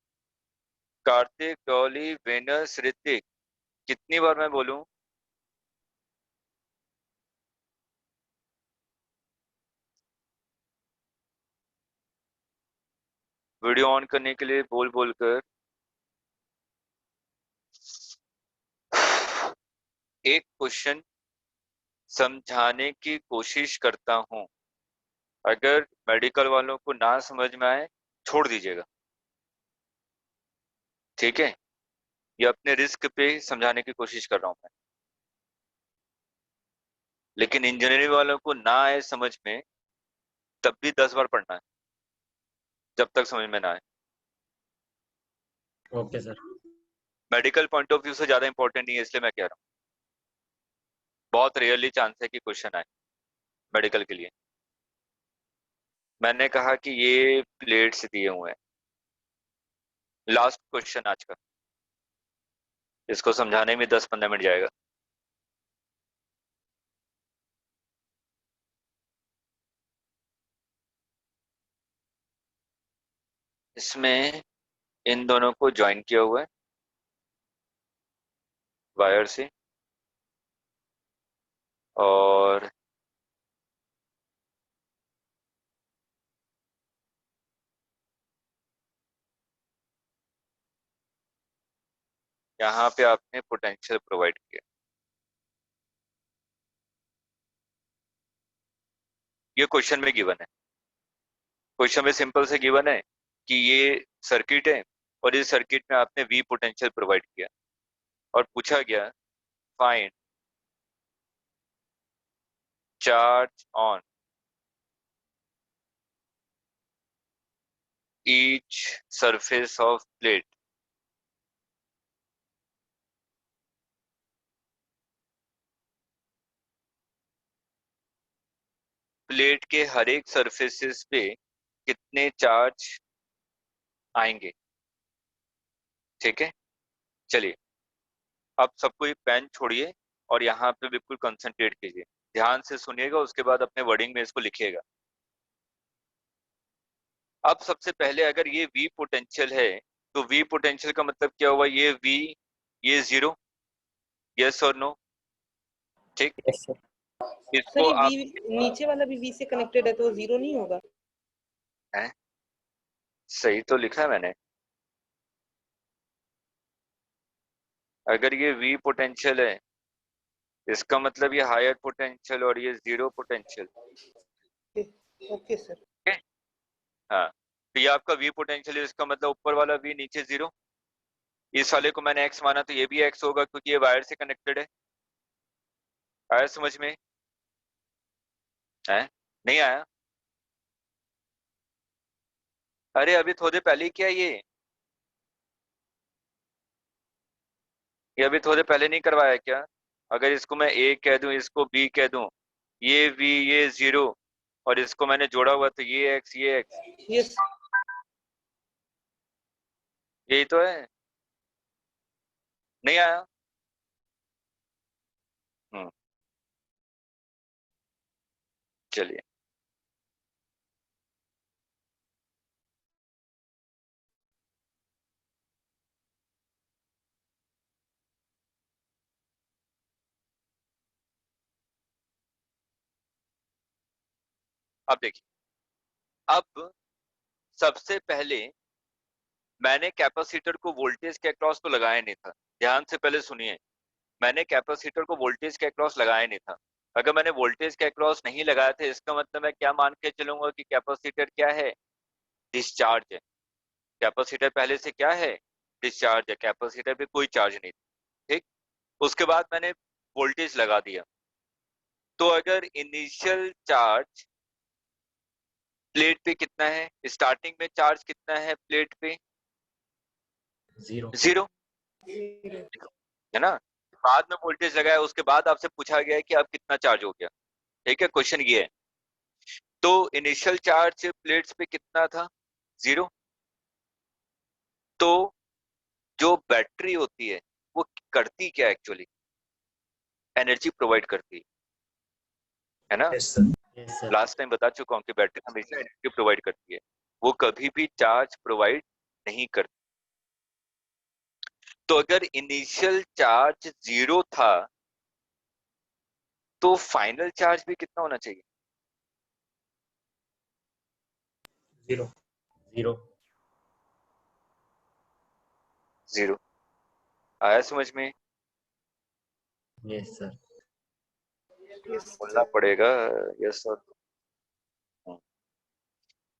[SPEAKER 2] कार्तिक, डॉली, वेनस, ऋतिक, कितनी बार मैं बोलूं? वीडियो ऑन करने के लिए बोल बोल कर। एक क्वेश्चन समझाने की कोशिश करता हूं, अगर मेडिकल वालों को ना समझ में आए छोड़ दीजिएगा, ठीक है? ये अपने रिस्क पे समझाने की कोशिश कर रहा हूं मैं, लेकिन इंजीनियरिंग वालों को ना आए समझ में तब भी 10 बार पढ़ना है, जब तक समझ में ना आए।
[SPEAKER 1] Okay sir.
[SPEAKER 2] Medical point of view से ज्यादा इंपॉर्टेंट नहीं है, इसलिए मैं कह रहा हूँ। बहुत रेयरली चांस है कि क्वेश्चन आए मेडिकल के लिए। मैंने कहा कि ये प्लेट्स दिए हुए हैं, लास्ट क्वेश्चन आज का, इसको समझाने में 10-15 मिनट जाएगा। इसमें इन दोनों को ज्वाइन किया हुआ है वायर से, और यहाँ पे आपने पोटेंशियल प्रोवाइड किया। ये क्वेश्चन में गिवन है, क्वेश्चन में सिंपल से गिवन है कि ये सर्किट है और इस सर्किट में आपने V पोटेंशियल प्रोवाइड किया, और पूछा गया find charge on each surface of plate, plate के हर एक सरफेसेस पे कितने चार्ज आएंगे। ठीक है, चलिए अब सबको ये पेन छोड़िए और यहाँ पे बिल्कुल कंसंट्रेट कीजिए, ध्यान से सुनिएगा, उसके बाद अपने वर्डिंग में इसको लिखिएगा। अब सबसे पहले अगर ये V पोटेंशियल है तो V पोटेंशियल का मतलब क्या हुआ, ये V, ये जीरो, यस और नो। ठीक,
[SPEAKER 1] यस सर।
[SPEAKER 3] सर
[SPEAKER 2] इसको
[SPEAKER 3] ये
[SPEAKER 2] आप
[SPEAKER 3] V नीचे वाला भी V से कनेक्टेड है तो जीरो नहीं होगा?
[SPEAKER 2] हैं? सही तो लिखा है मैंने। अगर ये V पोटेंशियल है इसका मतलब ये हायर पोटेंशियल और ये जीरो पोटेंशियल।
[SPEAKER 3] Okay sir.
[SPEAKER 2] हाँ, तो ये आपका V पोटेंशियल है, इसका मतलब ऊपर वाला V नीचे जीरो। इस वाले को मैंने X माना तो ये भी X होगा क्योंकि ये वायर से कनेक्टेड है। आया समझ में? है नहीं आया? अरे अभी थोड़े पहले ही किया ये अभी थोड़े पहले नहीं करवाया क्या? अगर इसको मैं A कह दूं, इसको B कह दूं, ये V, ये जीरो, और इसको मैंने जोड़ा हुआ तो ये X, ये X,
[SPEAKER 3] यस
[SPEAKER 2] यही तो है। नहीं आया? चलिए अब देखिए, अब सबसे पहले मैंने कैपेसिटर को वोल्टेज के अक्रॉस तो लगाया नहीं था। ध्यान से पहले सुनिए, मैंने कैपेसिटर को वोल्टेज के अक्रॉस लगाया नहीं था। अगर मैंने वोल्टेज के अक्रॉस नहीं लगाया था इसका मतलब मैं क्या मान के चलूंगा कि कैपेसिटर क्या है, डिस्चार्ज है। कैपेसिटर पहले से क्या है, डिस्चार्ज है, कैपेसिटर पे कोई चार्ज नहीं था। ठीक, उसके बाद मैंने वोल्टेज लगा दिया, तो अगर इनिशियल चार्ज प्लेट पे कितना है, स्टार्टिंग में चार्ज कितना है प्लेट पे,
[SPEAKER 1] जीरो।
[SPEAKER 2] जीरो, है ना। बाद में वोल्टेज लगाया, उसके बाद आपसे पूछा गया है कि आप कितना चार्ज हो गया। ठीक है, क्वेश्चन ये है। तो इनिशियल चार्ज प्लेट्स पे कितना था, जीरो। तो जो बैटरी होती है वो करती क्या एक्चुअली, एनर्जी प्रोवाइड करती है ना।
[SPEAKER 6] Yes sir.
[SPEAKER 1] Yes sir.
[SPEAKER 2] Last time बता चुका हूँ कि बैटरी हमेशा एनर्जी प्रोवाइड करती है, वो कभी भी चार्ज प्रोवाइड नहीं करती। तो अगर इनिशियल चार्ज जीरो था तो फाइनल चार्ज भी कितना होना चाहिए,
[SPEAKER 6] जीरो।
[SPEAKER 1] जीरो।
[SPEAKER 2] जीरो। आया समझ में?
[SPEAKER 1] Yes sir.
[SPEAKER 2] बोलना पड़ेगा यस सर।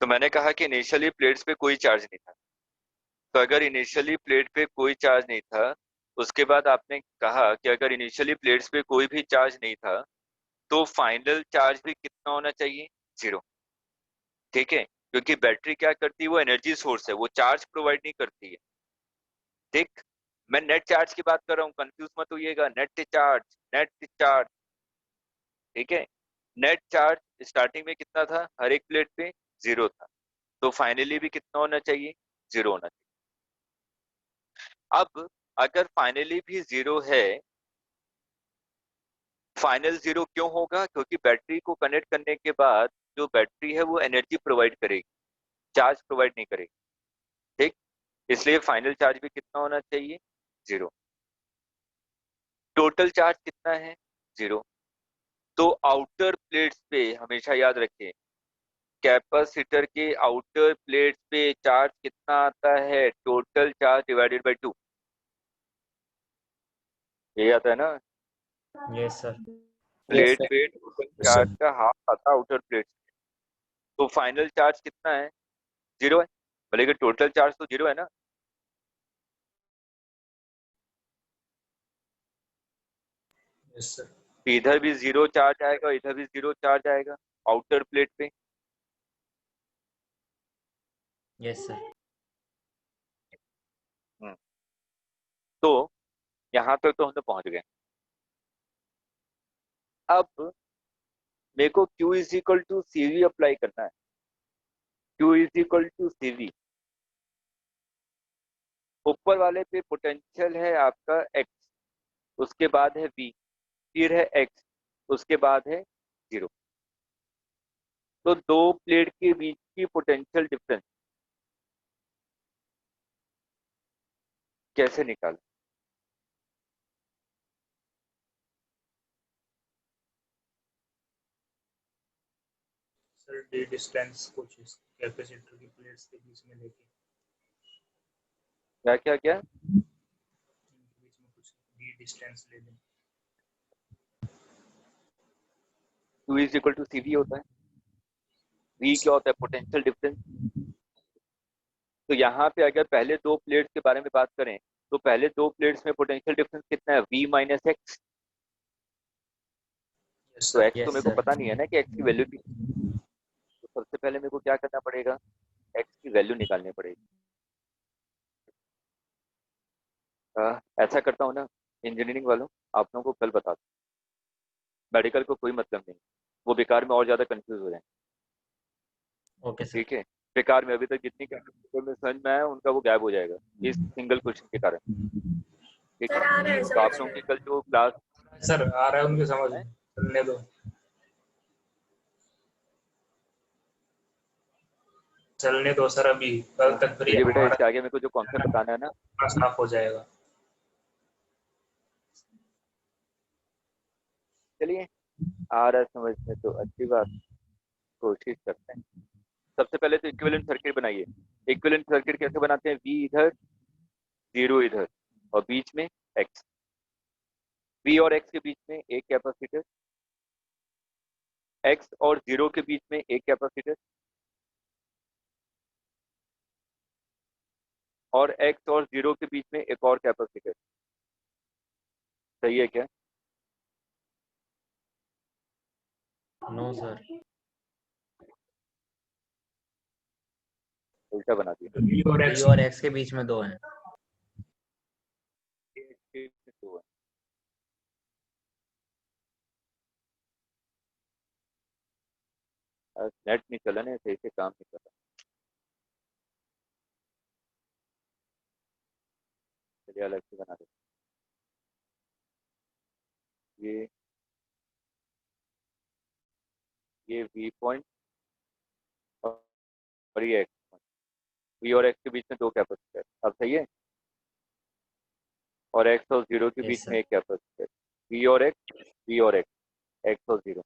[SPEAKER 2] तो मैंने कहा कि इनिशियली प्लेट्स पे कोई चार्ज नहीं था, तो अगर इनिशियली प्लेट पे कोई चार्ज नहीं था, उसके बाद आपने कहा कि अगर इनिशियली प्लेट्स पे कोई भी चार्ज नहीं था तो फाइनल चार्ज भी कितना होना चाहिए, जीरो। ठीक है, क्योंकि बैटरी क्या करती है, वो एनर्जी सोर्स है, वो चार्ज प्रोवाइड नहीं करती है। ठीक, मैं नेट चार्ज की बात कर रहा हूँ, कंफ्यूज मत होइएगा, नेट चार्ज, नेट चार्ज। ठीक है, नेट चार्ज स्टार्टिंग में कितना था, हर एक प्लेट पे जीरो था, तो फाइनली भी कितना होना चाहिए, जीरो होना चाहिए। अब अगर फाइनली भी जीरो है, फाइनल जीरो क्यों होगा, क्योंकि बैटरी को कनेक्ट करने के बाद जो बैटरी है वो एनर्जी प्रोवाइड करेगी, चार्ज प्रोवाइड नहीं करेगी। ठीक, इसलिए फाइनल चार्ज भी कितना होना चाहिए, जीरो। टोटल चार्ज कितना है, जीरो। तो आउटर प्लेट्स पे हमेशा याद रखिए, कैपेसिटर के आउटर प्लेट्स पे चार्ज कितना आता है, टोटल चार्ज डिवाइडेड बाय 2, ये आता है ना।
[SPEAKER 1] Yes sir.
[SPEAKER 2] प्लेट पे टोटल
[SPEAKER 6] यस
[SPEAKER 2] चार्ज
[SPEAKER 6] सर।
[SPEAKER 2] का हाफ आता है आउटर प्लेट, तो फाइनल चार्ज कितना है, जीरो है। भले कि टोटल चार्ज तो जीरो है ना।
[SPEAKER 6] Yes sir.
[SPEAKER 2] तो इधर भी 0 चार्ज आएगा, इधर भी 0 चार्ज आएगा आउटर प्लेट पे।
[SPEAKER 1] Yes sir.
[SPEAKER 2] तो यहाँ तक तो हम लोग पहुंच गए। अब मेरे को Q is equal to CV apply करना है। Q is equal to CV, ऊपर वाले पे पोटेंशियल है आपका X, उसके बाद है V, फिर है X, उसके बाद है 0। तो दो प्लेट के बीच की पोटेंशियल डिफरेंस कैसे निकालें?
[SPEAKER 6] सर डी डिस्टेंस कुछ इस कैपेसिटर की प्लेट्स के बीच में लेके
[SPEAKER 2] क्या क्या क्या?
[SPEAKER 6] इनके बीच में कुछ डी डिस्टेंस ले लें।
[SPEAKER 2] Q is equal to CV होता है, V क्या होता है? Potential difference. तो यहाँ पे अगर पहले दो प्लेट्स के बारे में बात करें तो पहले दो प्लेट्स में पोटेंशियल डिफरेंस कितना है? V minus x.
[SPEAKER 6] यस
[SPEAKER 2] तो
[SPEAKER 6] सर।
[SPEAKER 2] x तो
[SPEAKER 1] यस
[SPEAKER 2] मेरे को
[SPEAKER 1] सर।
[SPEAKER 2] पता नहीं है ना कि x की वैल्यू की। तो सबसे पहले मेरे को क्या करना पड़ेगा? x की वैल्यू निकालनी पड़ेगी। ऐसा करता हूँ ना, इंजीनियरिंग वालों, आप लोगों को कल बता दूँ, मेडिकल को कोई मतलब नहीं, वो बेकार में और ज्यादा कंफ्यूज हो जाए।
[SPEAKER 1] Okay sir.
[SPEAKER 2] ठीक है, बेकार में अभी तक जितनी पेपर में समझ में आया उनका वो गायब हो जाएगा इस सिंगल क्वेश्चन के कारण। ठीक है, तो आप लोगों की कल जो क्लास
[SPEAKER 6] सर आ रहा है उनके समझ
[SPEAKER 2] है,
[SPEAKER 6] में, चलने दो चलने दो सर, अभी कल तक फ्री
[SPEAKER 2] देखिए बेटा,
[SPEAKER 6] हमारा
[SPEAKER 2] इसके आगे मेरे को जो कॉन्सेप्ट बताना है ना,
[SPEAKER 6] साफ हो जाएगा।
[SPEAKER 2] चलिए आ रहा है समझ में तो अच्छी बात, कोशिश करते हैं। सबसे पहले तो इक्विवेलेंट सर्किट बनाइए। इक्विवेलेंट सर्किट कैसे बनाते हैं? V इधर, 0 इधर, और बीच में X। V और X के बीच में एक कैपेसिटर, X और 0 के बीच में एक कैपेसिटर, और X और 0 के बीच में एक और कैपेसिटर। सही है क्या?
[SPEAKER 1] No sir.
[SPEAKER 2] उल्टा बना दिया।
[SPEAKER 6] V और
[SPEAKER 1] V
[SPEAKER 6] X
[SPEAKER 1] और X के बीच में दो हैं।
[SPEAKER 2] नेट नहीं चला ना, सही से काम नहीं कर रहा। चलिए अलग से बना देते हैं। ये V पॉइंट और ये X पॉइंट, V और X के बीच में दो कैपेसिटर। अब सही है, और X और 0 के बीच
[SPEAKER 1] यस
[SPEAKER 2] में
[SPEAKER 1] सर।
[SPEAKER 2] एक कैपेसिटर। V और X, V और X, X और 0,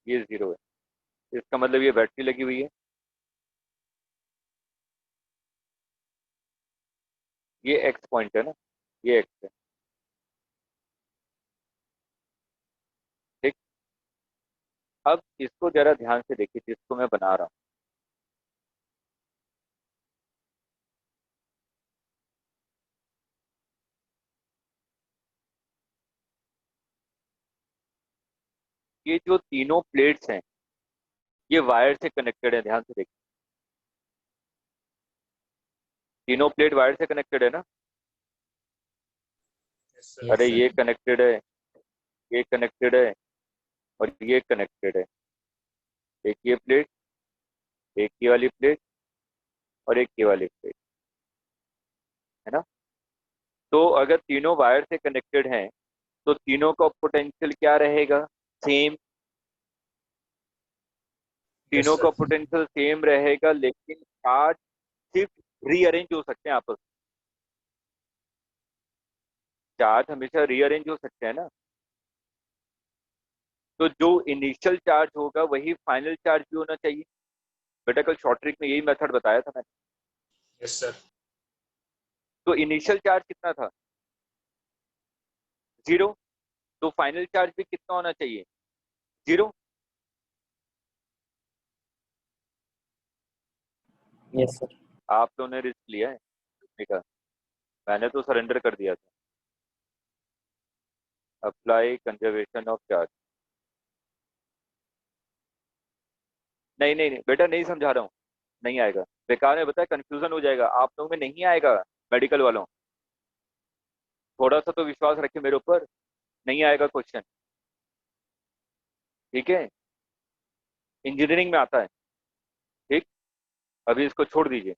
[SPEAKER 2] ये 0 है। इसका मतलब ये बैटरी लगी हुई है, ये X पॉइंट है ना, ये X है। ठीक, अब इसको जरा ध्यान से देखिए जिसको मैं बना रहा हूँ। ये जो तीनों प्लेट्स हैं ये वायर से कनेक्टेड है, ध्यान से देखिए। तीनों प्लेट वायर से कनेक्टेड है ना?
[SPEAKER 6] Yes sir.
[SPEAKER 1] यस
[SPEAKER 2] अरे ये
[SPEAKER 1] सर।
[SPEAKER 2] कनेक्टेड है, ये कनेक्टेड है, और ये कनेक्टेड है। एक ये प्लेट, एक ये वाली प्लेट, और एक ये वाली प्लेट, है ना? तो अगर तीनों वायर से कनेक्टेड हैं तो तीनों का पोटेंशियल क्या रहेगा? सेम।
[SPEAKER 6] यस
[SPEAKER 2] तीनों का
[SPEAKER 6] सर।
[SPEAKER 2] पोटेंशियल सेम रहेगा, लेकिन चार्ज सिर्फ रीअरेंज हो सकते हैं आपस में। चार्ज हमेशा रीअरेंज हो सकते हैं ना। तो जो इनिशियल चार्ज होगा वही फाइनल चार्ज भी होना चाहिए। बेटा कल शॉर्ट ट्रिक में यही मेथड बताया था मैंने।
[SPEAKER 6] Yes sir.
[SPEAKER 2] तो इनिशियल चार्ज कितना था? 0। तो फाइनल चार्ज भी कितना होना चाहिए? 0।
[SPEAKER 1] Yes sir.
[SPEAKER 2] आप लोगों ने रिस्क लिया है देखा। मैंने तो सरेंडर कर दिया था। Apply conservation of charge. नहीं नहीं नहीं बेटा, नहीं समझा रहा हूँ, नहीं आएगा, बेकार है, बताया कंफ्यूजन हो जाएगा आप लोगों में, नहीं आएगा मेडिकल वालों, थोड़ा सा तो विश्वास रखिए मेरे ऊपर, नहीं आएगा क्वेश्चन, ठीक है, इंजीनियरिंग में आता है, ठीक, अभी इसको छोड़ दीजिए,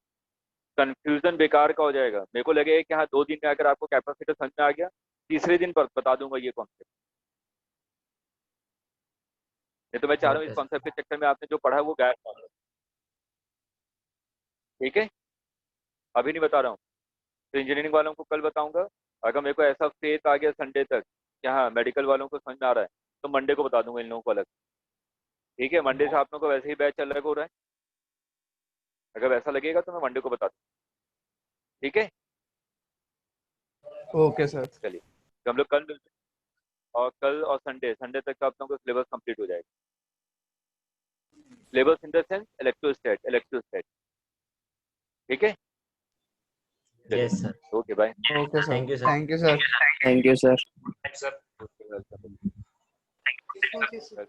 [SPEAKER 2] कंफ्यूजन बेकार का हो जाएगा, मेरे को लगेगा कि हाँ 2 दिन में अगर आपको कैपेसिटर समझ में आ गया, तीसरे दिन पर बता दूंगा ये कॉन्सेप्ट, नहीं तो मैं चाह रहा हूँ इस
[SPEAKER 1] ओके
[SPEAKER 2] कॉन्सेप्ट के चक्कर में आपने जो पढ़ा है वो गायब ना हो, ठीक है, अभी नहीं बता रहा हूँ, तो इंजीनियरिंग वालों को कल बताऊंगा, अगर मेरे को ऐसा फेथ आ गया संडे तक कि हाँ मेडिकल वालों को समझ में आ रहा है, तो मंडे को बता दूंगा इन लोगों को अलग, ठीक है, मंडे से आप लोगों को वैसे ही बैच अलग हो रहा है, अगर वैसा लगेगा तो मैं मंडे को बता दूंगा, ठीक है,
[SPEAKER 4] ओके सर।
[SPEAKER 2] चलिए, तो हम लोग कल मिलते हैं, और कल और संडे तक का आप लोगों का सिलेबस कंप्लीट हो जाएगा, syllabus in the sense electrostat, ठीक है,
[SPEAKER 1] yes sir,
[SPEAKER 2] okay bye.
[SPEAKER 4] Okay sir,
[SPEAKER 1] thank you sir.
[SPEAKER 4] Thank you sir.
[SPEAKER 5] Thank you, sir.
[SPEAKER 6] Sir
[SPEAKER 3] Thank you, sir.